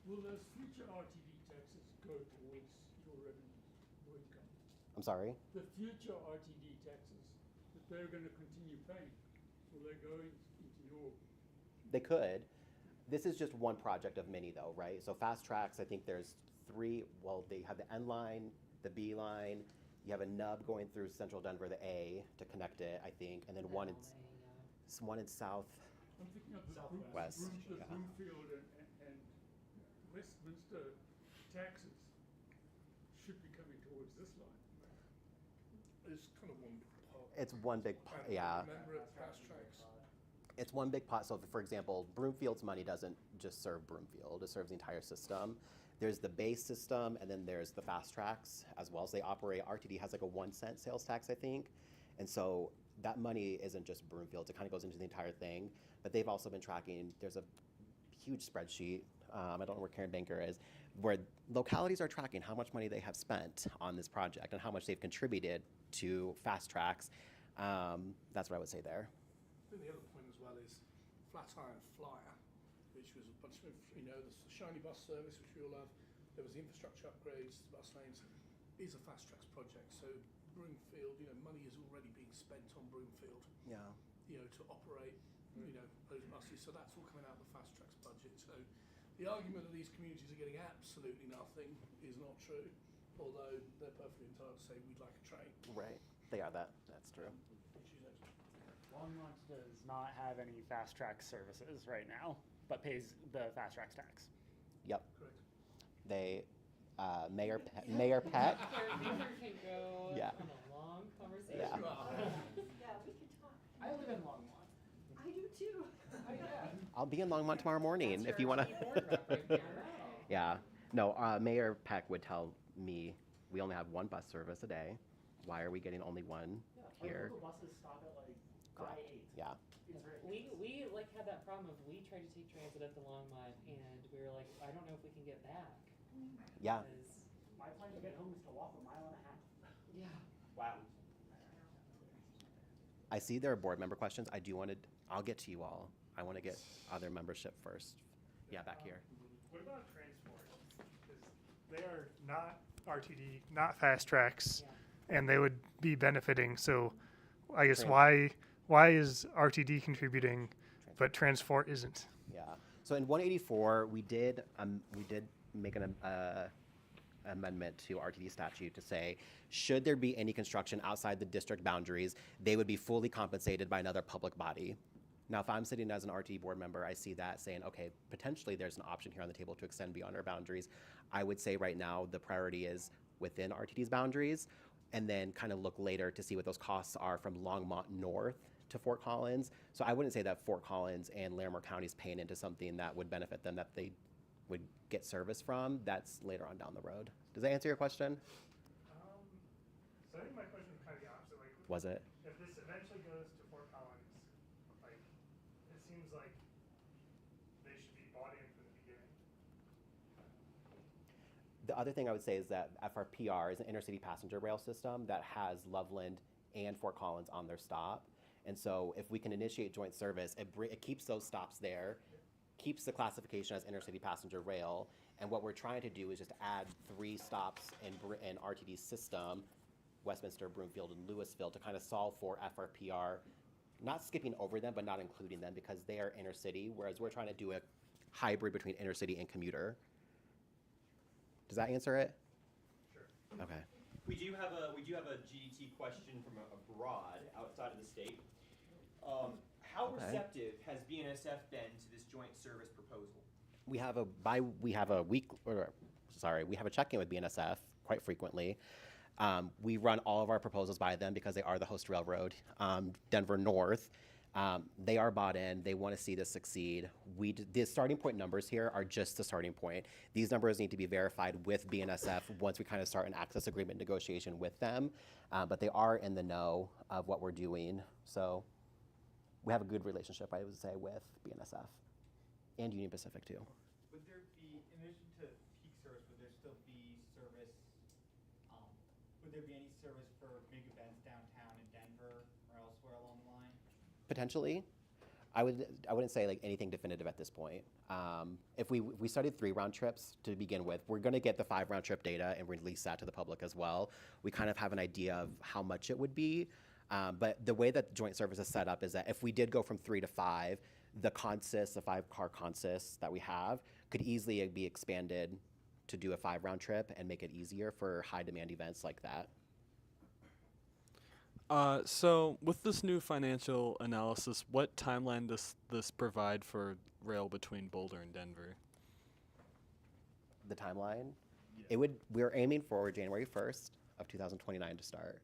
Speaker 13: Will those future RTD taxes go towards your revenue, your income?
Speaker 21: I'm sorry?
Speaker 13: The future RTD taxes that they're going to continue paying, will they go into your?
Speaker 21: They could. This is just one project of many though, right? So fast tracks, I think there's 3, well, they have the N line, the B line, you have a nub going through central Denver, the A, to connect it, I think, and then one in south.
Speaker 13: I'm thinking of the
Speaker 21: West,
Speaker 13: Broomfield and Westminster taxes should be coming towards this line.
Speaker 5: It's kind of one big pot.
Speaker 21: It's one big pot, yeah.
Speaker 5: Remember at fast tracks.
Speaker 21: It's one big pot. So for example, Broomfield's money doesn't just serve Broomfield, it serves the entire system. There's the base system, and then there's the fast tracks as well. So they operate, RTD has like a 1 cent sales tax, I think. And so that money isn't just Broomfield, it kind of goes into the entire thing. But they've also been tracking, there's a huge spreadsheet, I don't know where Karen Banker is, where localities are tracking how much money they have spent on this project and how much they've contributed to fast tracks. That's what I would say there.
Speaker 5: I think the other point as well is Flatiron Flyer, which was a bunch of, the shiny bus service, which we all love. There was the infrastructure upgrades, the bus lanes. Is a fast tracks project. So Broomfield, money is already being spent on Broomfield.
Speaker 21: Yeah.
Speaker 5: To operate, those buses. So that's all coming out of the fast tracks budget. So the argument that these communities are getting absolutely nothing is not true. Although they're perfectly entitled to say we'd like a train.
Speaker 21: Right. They are that. That's true.
Speaker 22: Longmont does not have any fast track services right now, but pays the fast tracks tax.
Speaker 21: Yep.
Speaker 5: Correct.
Speaker 21: They, Mayor Peck.
Speaker 2: Can go
Speaker 21: Yeah.
Speaker 2: on a long conversation.
Speaker 21: Yeah.
Speaker 7: Yeah, we could talk.
Speaker 22: I live in Longmont.
Speaker 7: I do too.
Speaker 21: I'll be in Longmont tomorrow morning if you want to. Yeah. No, Mayor Peck would tell me we only have 1 bus service a day. Why are we getting only 1 here?
Speaker 22: Local buses stop at like
Speaker 21: Correct.
Speaker 22: 8.
Speaker 21: Yeah.
Speaker 2: We like had that problem of we tried to take transit at the Longmont and we were like, I don't know if we can get back.
Speaker 21: Yeah.
Speaker 22: My plan to get home is to walk 1.5 miles.
Speaker 2: Yeah.
Speaker 22: Wow.
Speaker 21: I see there are board member questions. I'll get to you all. I want to get other membership first. Yeah, back here.
Speaker 4: What about transport? Because they are not RTD, not fast tracks, and they would be benefiting. So I guess why is RTD contributing, but transport isn't?
Speaker 21: Yeah. So in 184, we did make an amendment to RTD statute to say, should there be any construction outside the district boundaries, they would be fully compensated by another public body. Now, if I'm sitting as an RTD board member, I see that saying, okay, potentially there's an option here on the table to extend beyond our boundaries. I would say right now the priority is within RTD's boundaries, and then kind of look later to see what those costs are from Longmont north to Fort Collins. So I wouldn't say that Fort Collins and Larimer counties paying into something that would benefit them, that they would get service from. That's later on down the road. Does that answer your question?
Speaker 4: So I think my question was kind of the opposite. Like,
Speaker 21: Was it?
Speaker 4: If this eventually goes to Fort Collins, like, it seems like they should be bought in from the beginning.
Speaker 21: The other thing I would say is that FRPR is an intercity passenger rail system that has Loveland and Fort Collins on their stop. And so if we can initiate joint service, it keeps those stops there, keeps the classification as intercity passenger rail, And what we're trying to do is just add 3 stops in RTD's system, Westminster, Broomfield, and Louisville, to kind of solve for FRPR, not skipping over them, but not including them because they are inner city, whereas we're trying to do a hybrid between inner city and commuter. Does that answer it? Sure. Okay.
Speaker 6: We do have a GDT question from abroad, outside of the state. How receptive has BNSF been to this joint service proposal?
Speaker 21: We have a check-in with BNSF quite frequently. We run all of our proposals by them because they are the host railroad, Denver North. They are bought in. They want to see this succeed. The starting point numbers here are just the starting point. These numbers need to be verified with BNSF once we kind of start an access agreement negotiation with them. But they are in the know of what we're doing. So we have a good relationship, I would say, with BNSF and Union Pacific too.
Speaker 15: Would there be, in addition to peak service, would there still be service, would there be any service for big events downtown in Denver or elsewhere along the line?
Speaker 21: Potentially. I wouldn't say like anything definitive at this point. If we started 3 round trips to begin with, we're going to get the 5 round trip data and release that to the public as well. We kind of have an idea of how much it would be. But the way that the joint service is set up is that if we did go from 3 to 5, the 5-car consist that we have could easily be expanded to do a 5 round trip and make it easier for high demand events like that.
Speaker 20: So with this new financial analysis, what timeline does this provide for rail between Boulder and Denver?
Speaker 21: The timeline? Yeah. We're aiming for January 1st of 2029 to start.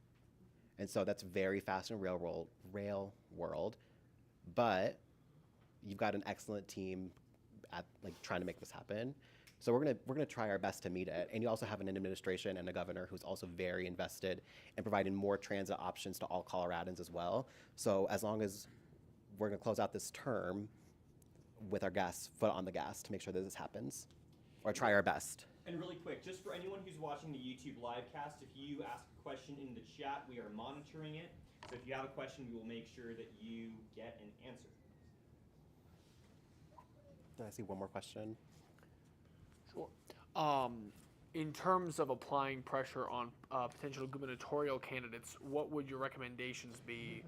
Speaker 21: And so that's very fast in rail world, but you've got an excellent team at trying to make this happen. So we're gonna try our best to meet it. And you also have an administration and a governor who's also very invested in providing more transit options to all Coloradans as well. So as long as we're gonna close out this term with our foot on the gas to make sure that this happens, or try our best.
Speaker 6: And really quick, just for anyone who's watching the YouTube live cast, if you ask a question in the chat, we are monitoring it. So if you have a question, we will make sure that you get an answer.
Speaker 21: Did I see one more question?
Speaker 1: Sure. In terms of applying pressure on potential gubernatorial candidates, what would your recommendations be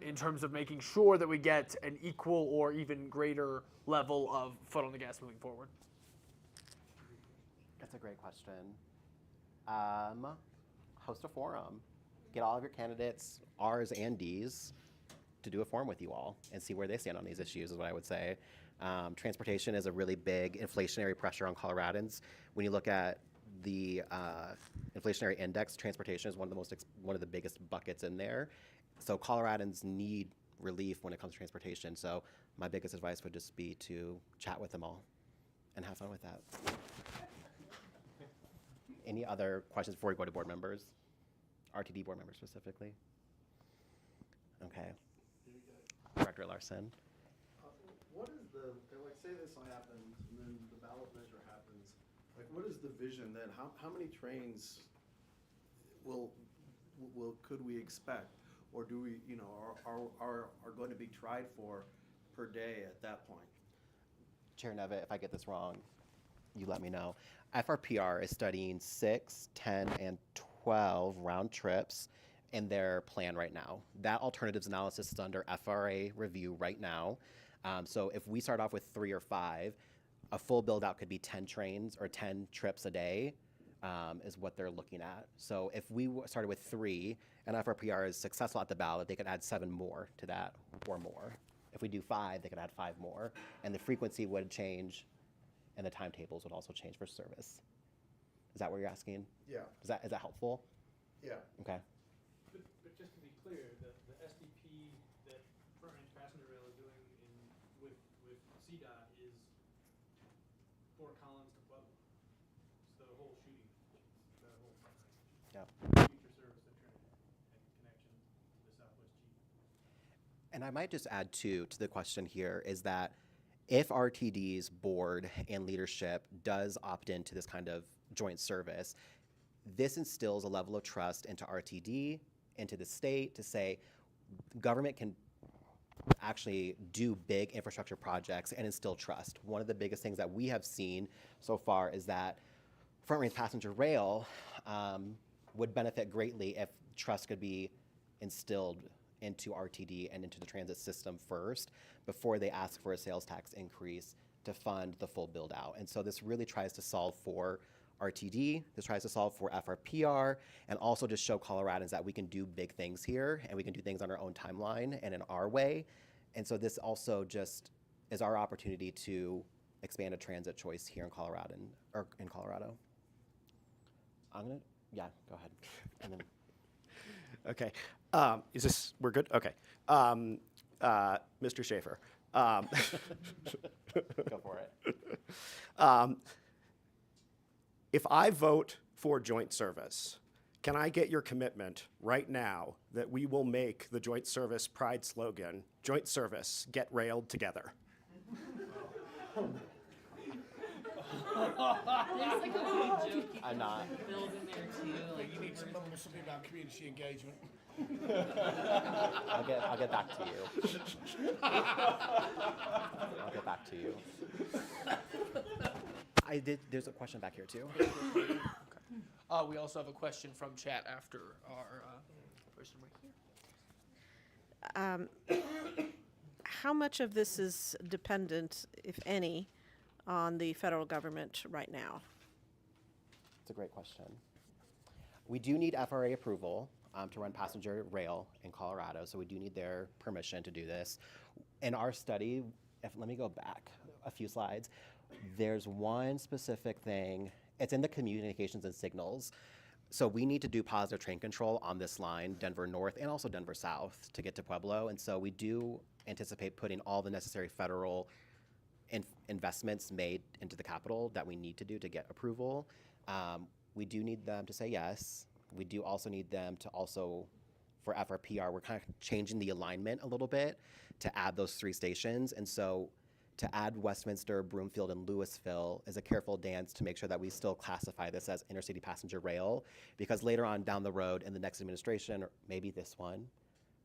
Speaker 1: in terms of making sure that we get an equal or even greater level of foot on the gas moving forward?
Speaker 21: That's a great question. Host a forum. Get all of your candidates, R's and D's, to do a forum with you all and see where they stand on these issues is what I would say. Transportation is a really big inflationary pressure on Coloradans. When you look at the inflationary index, transportation is one of the biggest buckets in there. So Coloradans need relief when it comes to transportation. So my biggest advice would just be to chat with them all and have fun with that. Any other questions before we go to board members? RTD board members specifically? Okay. Director Larson.
Speaker 8: What is say this happens and then the ballot measure happens, what is the vision then? How many trains could we expect? Or do we, are going to be tried for per day at that point?
Speaker 21: Chair Nevitt, if I get this wrong, you let me know. FRPR is studying 6, 10, and 12 round trips in their plan right now. That alternatives analysis is under FRA review right now. So if we start off with 3 or 5, a full build out could be 10 trains or 10 trips a day is what they're looking at. So if we started with 3 and FRPR is successful at the ballot, they could add 7 more to that or more. If we do 5, they could add 5 more. And the frequency would change and the timetables would also change for service. Is that what you're asking?
Speaker 8: Yeah.
Speaker 21: Is that helpful?
Speaker 8: Yeah.
Speaker 21: Okay.
Speaker 23: But just to be clear, the SDP that Front Range Passenger Rail is doing with CDOT is Fort Collins to Pueblo. It's the whole shooting, the whole Front Range.
Speaker 21: Yeah.
Speaker 23: Future service to Trinity and connection to the Southwest Chief.
Speaker 21: And I might just add too to the question here is that if RTD's board and leadership does opt into this kind of joint service, this instills a level of trust into RTD, into the state to say government can actually do big infrastructure projects and instill trust. One of the biggest things that we have seen so far is that front range passenger rail would benefit greatly if trust could be instilled into RTD and into the transit system first before they ask for a sales tax increase to fund the full build out. And so this really tries to solve for RTD, this tries to solve for FRPR, and also to show Coloradans that we can do big things here and we can do things on our own timeline and in our way. And so this also just is our opportunity to expand a transit choice here in Colorado. Yeah, go ahead. And then
Speaker 9: Okay. Is this, we're good? Okay. Mr. Schaefer.
Speaker 21: Go for it.
Speaker 9: If I vote for joint service, can I get your commitment right now that we will make the joint service pride slogan, joint service, get railed together?
Speaker 21: I'm not.
Speaker 2: Bill's in there too.
Speaker 5: Like you need to mumble something about community engagement.
Speaker 21: I'll get back to you. I'll get back to you. There's a question back here too.
Speaker 1: We also have a question from chat after our person right here.
Speaker 12: How much of this is dependent, if any, on the federal government right now?
Speaker 21: It's a great question. We do need FRA approval to run passenger rail in Colorado, so we do need their permission to do this. In our study, let me go back a few slides. There's one specific thing. It's in the communications and signals. So we need to do positive train control on this line, Denver North and also Denver South, to get to Pueblo. And so we do anticipate putting all the necessary federal investments made into the capital that we need to do to get approval. We do need them to say yes. We do also need them to also, for FRPR, we're kind of changing the alignment a little bit to add those 3 stations. And so to add Westminster, Broomfield, and Louisville is a careful dance to make sure that we still classify this as intercity passenger rail, because later on down the road in the next administration, or maybe this one,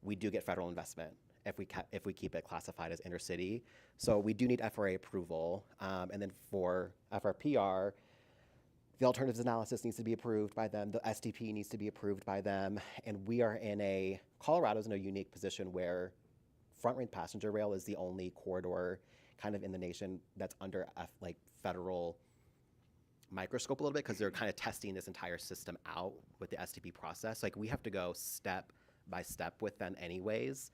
Speaker 21: we do get federal investment if we keep it classified as intercity. So we do need FRA approval. And then for FRPR, the alternatives analysis needs to be approved by them. The SDP needs to be approved by them. And Colorado's in a unique position where front range passenger rail is the only corridor kind of in the nation that's under federal microscope a little bit, because they're kind of testing this entire system out with the SDP process. Like we have to go step by step with them anyways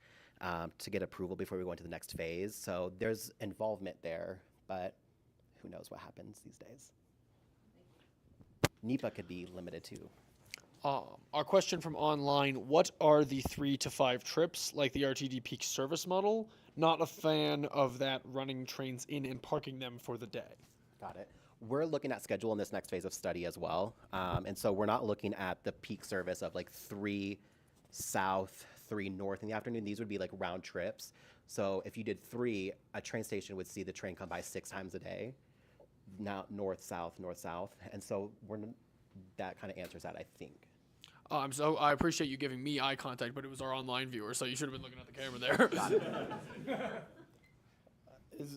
Speaker 21: to get approval before we go into the next phase. So there's involvement there, but who knows what happens these days. NEPA could be limited too.
Speaker 1: Our question from online, what are the 3 to 5 trips like the RTD peak service model? Not a fan of that, running trains in and parking them for the day.
Speaker 21: Got it. We're looking at schedule in this next phase of study as well. And so we're not looking at the peak service of like 3 south, 3 north in the afternoon. These would be like round trips. So if you did 3, a train station would see the train come by 6 times a day. Now north, south, north, south. And so that kind of answers that, I think.
Speaker 1: So I appreciate you giving me eye contact, but it was our online viewer, so you should have been looking at the camera there.
Speaker 21: Got it.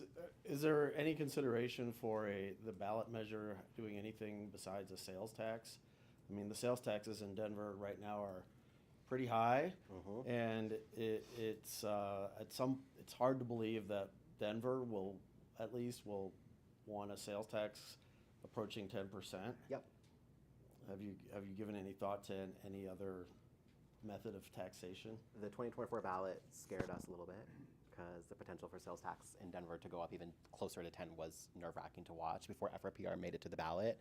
Speaker 8: Is there any consideration for the ballot measure doing anything besides a sales tax? I mean, the sales taxes in Denver right now are pretty high, and it's hard to believe that Denver will want a sales tax approaching 10%.
Speaker 21: Yep.
Speaker 8: Have you given any thought to any other method of taxation?
Speaker 21: The 2024 ballot scared us a little bit because the potential for sales tax in Denver to go up even closer to 10 was nerve-wracking to watch before FRPR made it to the ballot.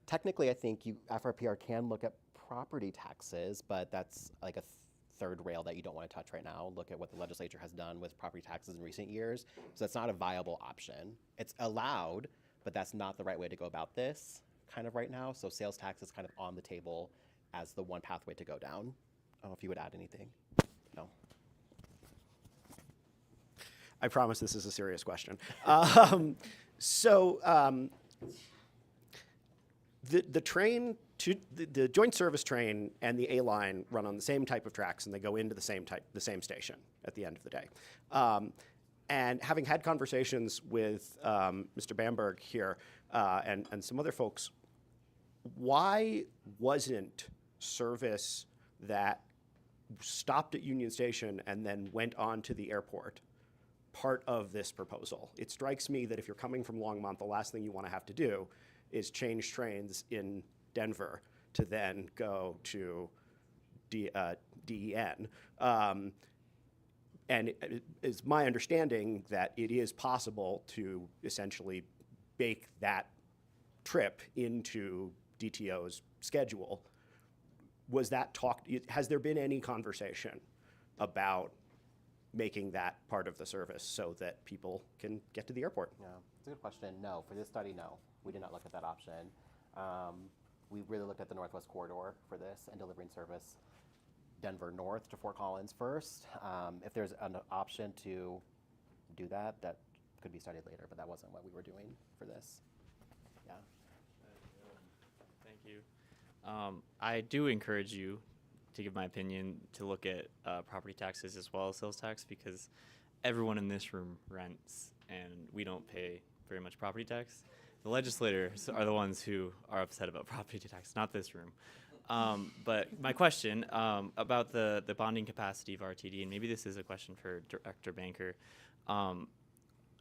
Speaker 21: Technically, I think FRPR can look at property taxes, but that's like a third rail that you don't want to touch right now. Look at what the legislature has done with property taxes in recent years. So that's not a viable option. It's allowed, but that's not the right way to go about this kind of right now. So sales tax is kind of on the table as the one pathway to go down. I don't know if you would add anything. No.
Speaker 9: I promise this is a serious question. The train the joint service train and the A line run on the same type of tracks, and they go into the same station at the end of the day. And having had conversations with Mr. Bamberg here and some other folks, why wasn't service that stopped at Union Station and then went on to the airport part of this proposal? It strikes me that if you're coming from Longmont, the last thing you want to have to do is change trains in Denver to then go to DEN. And it is my understanding that it is possible to essentially bake that trip into DTO's schedule. Was that talked? Has there been any conversation about making that part of the service so that people can get to the airport?
Speaker 21: Yeah, it's a good question. No, for this study, no. We did not look at that option. We really looked at the Northwest Corridor for this and delivering service Denver North to Fort Collins first. If there's an option to do that, that could be studied later, but that wasn't what we were doing for this. Yeah.
Speaker 14: Thank you. I do encourage you, to give my opinion, to look at property taxes as well as sales tax, because everyone in this room rents and we don't pay very much property tax. The legislators are the ones who are upset about property tax, not this room. But my question about the bonding capacity of RTD, and maybe this is a question for Director Banker,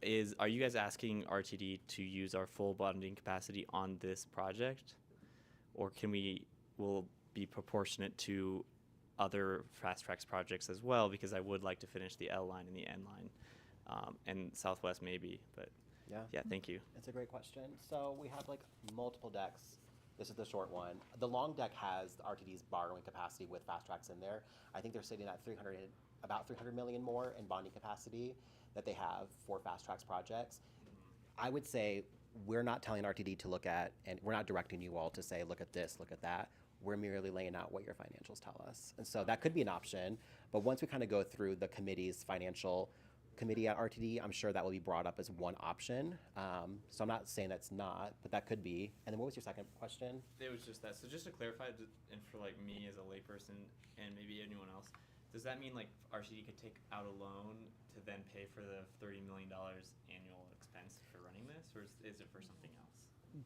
Speaker 14: is are you guys asking RTD to use our full bonding capacity on this project? Or will be proportionate to other fast tracks projects as well? Because I would like to finish the L line and the N line, and Southwest maybe, but yeah, thank you.
Speaker 21: It's a great question. So we have like multiple decks. This is the short one. The long deck has RTD's borrowing capacity with fast tracks in there. I think they're sitting at about 300 million more in bonding capacity that they have for fast tracks projects. I would say we're not telling RTD to look at, and we're not directing you all to say, look at this, look at that. We're merely laying out what your financials tell us. And so that could be an option, but once we kind of go through the committee's financial committee at RTD, I'm sure that will be brought up as one option. So I'm not saying that's not, but that could be. And then what was your second question?
Speaker 14: It was just that. So just to clarify, and for like me as a layperson and maybe anyone else, does that mean like RTD could take out a loan to then pay for the $30 million annual expense for running this, or is it for something else?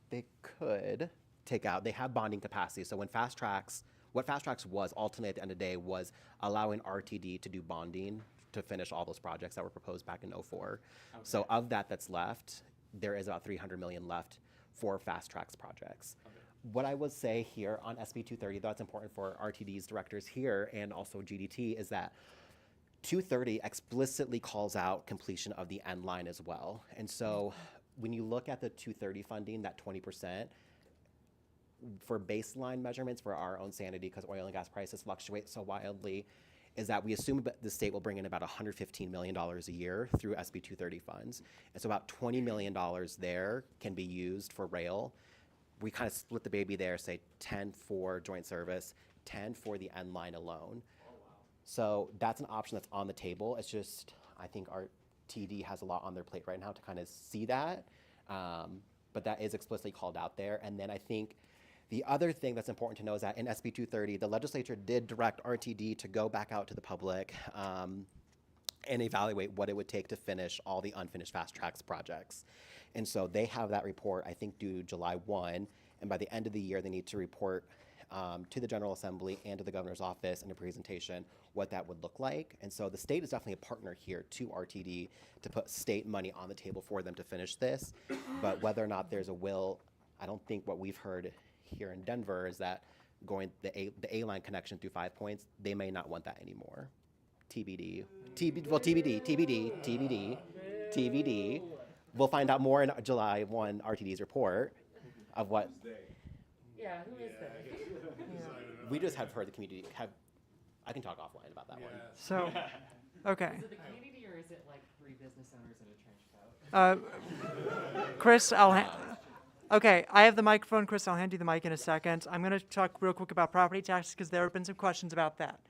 Speaker 21: They could take out, they have bonding capacity. So when Fast Tracks, what Fast Tracks was ultimately at the end of the day was allowing RTD to do bonding to finish all those projects that were proposed back in '04. Okay. So of that's left, there is about 300 million left for Fast Tracks projects. Okay. What I would say here on SB 230, that's important for RTD's directors here and also GDT, is that 230 explicitly calls out completion of the end line as well. And so when you look at the 230 funding, that 20%, for baseline measurements for our own sanity, because oil and gas prices fluctuate so wildly, is that we assume the state will bring in about $115 million a year through SB 230 funds. And so about $20 million there can be used for rail. We kind of split the baby there, say 10 for joint service, 10 for the end line alone. Oh, wow. So that's an option that's on the table. It's just, I think our TD has a lot on their plate right now to kind of see that. But that is explicitly called out there. And then I think the other thing that's important to know is that in SB 230, the legislature did direct RTD to go back out to the public and evaluate what it would take to finish all the unfinished fast tracks projects. And so they have that report, I think, due July 1. And by the end of the year, they need to report to the General Assembly and to the governor's office in a presentation what that would look like. And so the state is definitely a partner here to RTD to put state money on the table for them to finish this. But whether or not there's a will, I don't think what we've heard here in Denver is that going the A-line connection through 5 Points, they may not want that anymore. TBD. TBD. We'll find out more in July 1 RTD's report of what.
Speaker 2: Yeah, who is that?
Speaker 21: We just have heard the community have. I can talk offline about that one.
Speaker 11: So, okay.
Speaker 2: Is it the community or is it like 3 business owners in a trench coat?
Speaker 11: Chris, okay, I have the microphone. Chris, I'll hand you the mic in a second. I'm going to talk real quick about property taxes because there have been some questions about that.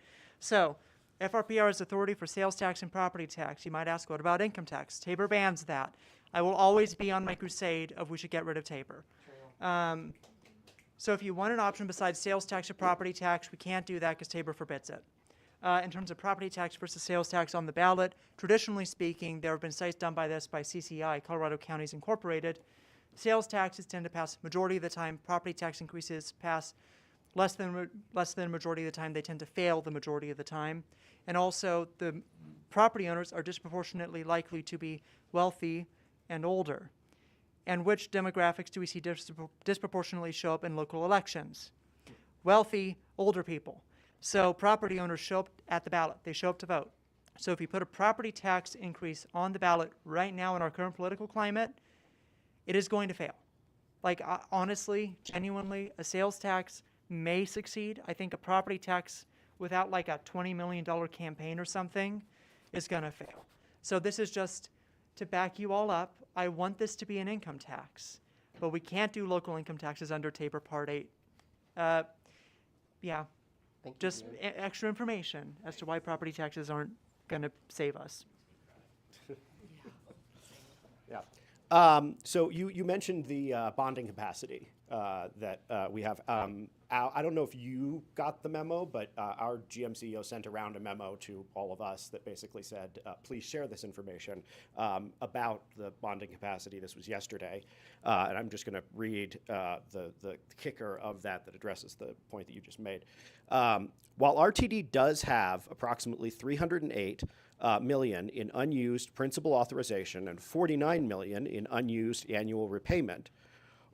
Speaker 11: So, FRPR is authority for sales tax and property tax. You might ask, what about income tax? Tabor bans that. I will always be on my crusade of we should get rid of Tabor. So if you want an option besides sales tax or property tax, we can't do that because Tabor forbids it. In terms of property tax versus sales tax on the ballot, traditionally speaking, there have been studies done by this by CCI, Colorado Counties Incorporated. Sales taxes tend to pass majority of the time. Property tax increases pass less than a majority of the time. They tend to fail the majority of the time. And also, the property owners are disproportionately likely to be wealthy and older. And which demographics do we see disproportionately show up in local elections? Wealthy, older people. So property owners show up at the ballot. They show up to vote. So if you put a property tax increase on the ballot right now in our current political climate, it is going to fail. Like, honestly, genuinely, a sales tax may succeed. I think a property tax without like a $20 million campaign or something is going to fail. So this is just to back you all up. I want this to be an income tax, but we can't do local income taxes under Tabor Part 8. Yeah. Just extra information as to why property taxes aren't going to save us.
Speaker 9: Yeah. So you mentioned the bonding capacity that we have. Al, I don't know if you got the memo, but our GM CEO sent around a memo to all of us that basically said, please share this information about the bonding capacity. This was yesterday. And I'm just going to read the kicker of that addresses the point that you just made. While RTD does have approximately $308 million in unused principal authorization and $49 million in unused annual repayment,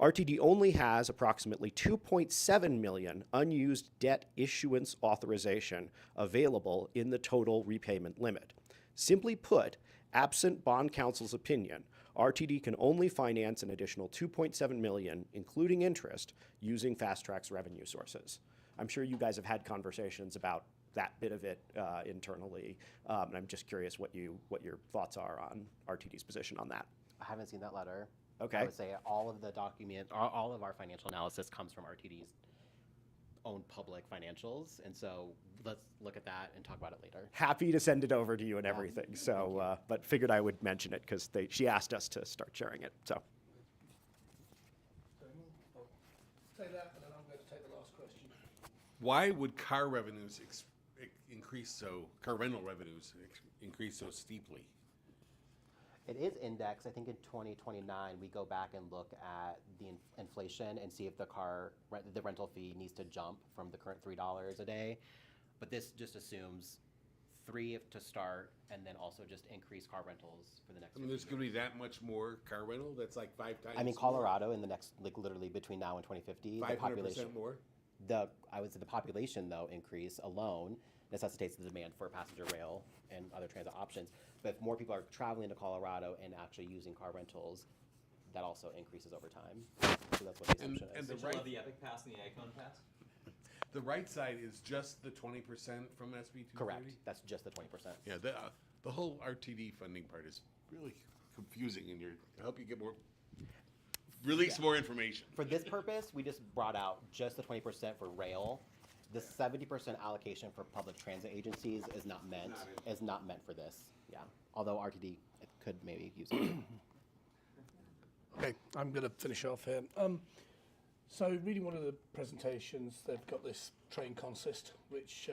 Speaker 9: RTD only has approximately $2.7 million unused debt issuance authorization available in the total repayment limit. Simply put, absent bond counsel's opinion, RTD can only finance an additional $2.7 million, including interest, using Fast Track's revenue sources. I'm sure you guys have had conversations about that bit of it internally, and I'm just curious what your thoughts are on RTD's position on that.
Speaker 21: I haven't seen that letter.
Speaker 9: Okay.
Speaker 21: I would say all of the all of our financial analysis comes from RTD's own public financials, and so let's look at that and talk about it later.
Speaker 9: Happy to send it over to you and everything. So, but figured I would mention it because she asked us to start sharing it. So.
Speaker 5: Say that, and then I'm going to take the last question.
Speaker 16: Why would car rental revenues increase so steeply?
Speaker 21: It is indexed. I think in 2029 we go back and look at the inflation and see if the rental fee needs to jump from the current $3 a day. But this just assumes $3 to start, and then also just increase car rentals for the next.
Speaker 16: I mean, there's going to be that much more car rental. That's like 5 times.
Speaker 21: I mean, Colorado in the next, like literally between now and 2050,
Speaker 16: 500% more.
Speaker 21: I would say the population though increase alone necessitates the demand for passenger rail and other transit options. But if more people are traveling to Colorado and actually using car rentals, that also increases over time. So that's what the assumption is.
Speaker 10: And the Epic Pass and the Icon Pass?
Speaker 16: The right side is just the 20% from SB 230?
Speaker 21: Correct. That's just the 20%.
Speaker 16: Yeah, the whole RTD funding part is really confusing, and I hope you get more, release more information.
Speaker 21: For this purpose, we just brought out just the 20% for rail. The 70% allocation for public transit agencies is not meant for this. Yeah, although RTD could maybe use it.
Speaker 5: Okay, I'm going to finish off here. So reading one of the presentations, they've got this train consist, which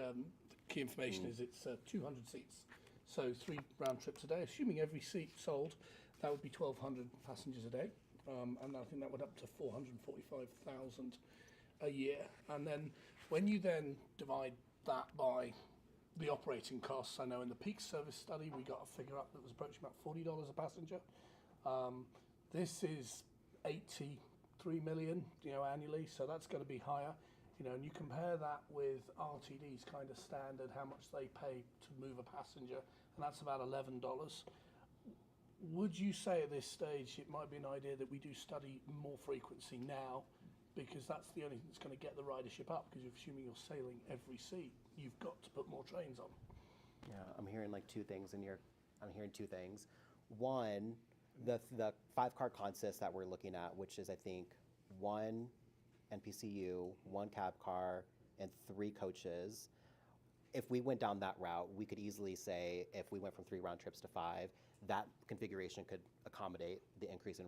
Speaker 5: key information is it's 200 seats. So 3 round trips a day. Assuming every seat sold, that would be 1,200 passengers a day. And I think that would up to 445,000 a year. And then when you then divide that by the operating costs, I know in the peak service study we got a figure up that was approaching about $40 a passenger. This is 83 million, annually, so that's going to be higher. And you compare that with RTD's kind of standard, how much they pay to move a passenger, and that's about $11. Would you say at this stage it might be an idea that we do study more frequency now, because that's the only thing that's going to get the ridership up, because you're assuming you're sailing every seat, you've got to put more trains on.
Speaker 21: Yeah, I'm hearing like two things in your, I'm hearing two things. One, the 5-car consist that we're looking at, which is I think 1 NPCU, 1 cab car, and 3 coaches. If we went down that route, we could easily say if we went from 3 round trips to 5, that configuration could accommodate the increase in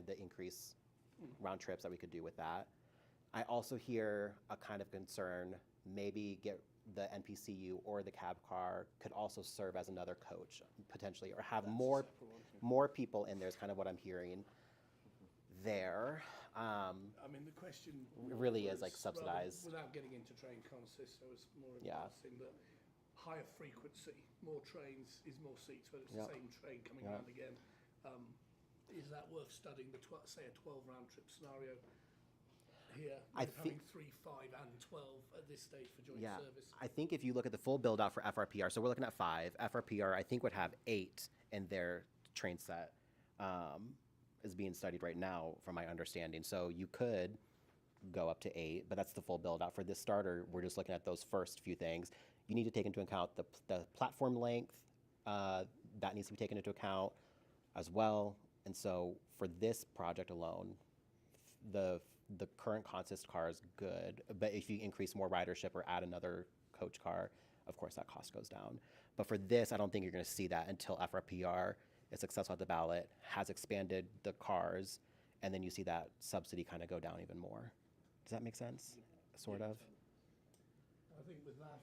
Speaker 21: the increase round trips that we could do with that. I also hear a kind of concern, maybe get the NPCU or the cab car could also serve as another coach potentially, or have more people in there is kind of what I'm hearing there.
Speaker 5: I mean, the question
Speaker 21: really is
Speaker 5: was
Speaker 21: like subsidized.
Speaker 5: without getting into train consist, I was more
Speaker 21: Yeah.
Speaker 5: saying that higher frequency, more trains is more seats, whether it's
Speaker 21: Yep.
Speaker 5: the same train coming
Speaker 21: Yep.
Speaker 5: around again. Is that worth studying? Say a 12 round trip scenario here, with having 3, 5, and 12 at this stage for joint service.
Speaker 21: I think if you look at the full build out for FRPR, so we're looking at 5. FRPR, I think, would have 8 in their train set, is being studied right now, from my understanding. So you could go up to 8, but that's the full build out. For this starter, we're just looking at those first few things. You need to take into account the platform length, that needs to be taken into account as well. And so for this project alone, the current consist car is good, but if you increase more ridership or add another coach car, of course that cost goes down. But for this, I don't think you're going to see that until FRPR is successful at the ballot, has expanded the cars, and then you see that subsidy kind of go down even more. Does that make sense? Sort of.
Speaker 5: I think with that,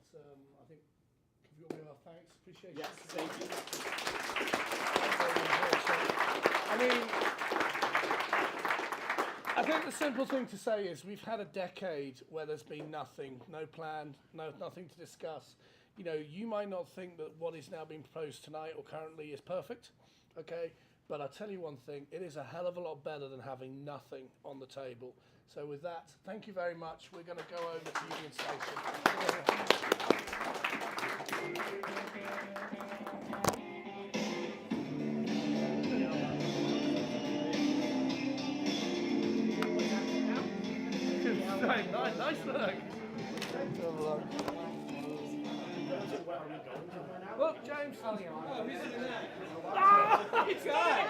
Speaker 5: I think if you all give our thanks, appreciation.
Speaker 21: Yes, thank you.
Speaker 5: I mean, I think the simple thing to say is we've had a decade where there's been nothing, no plan, nothing to discuss. You know, you might not think that what is now being proposed tonight or currently is perfect, okay? But I'll tell you one thing, it is a hell of a lot better than having nothing on the table. So with that, thank you very much. We're going to go over to Union Station. Nice work. Look, James. Oh, he's in that. Oh, my God.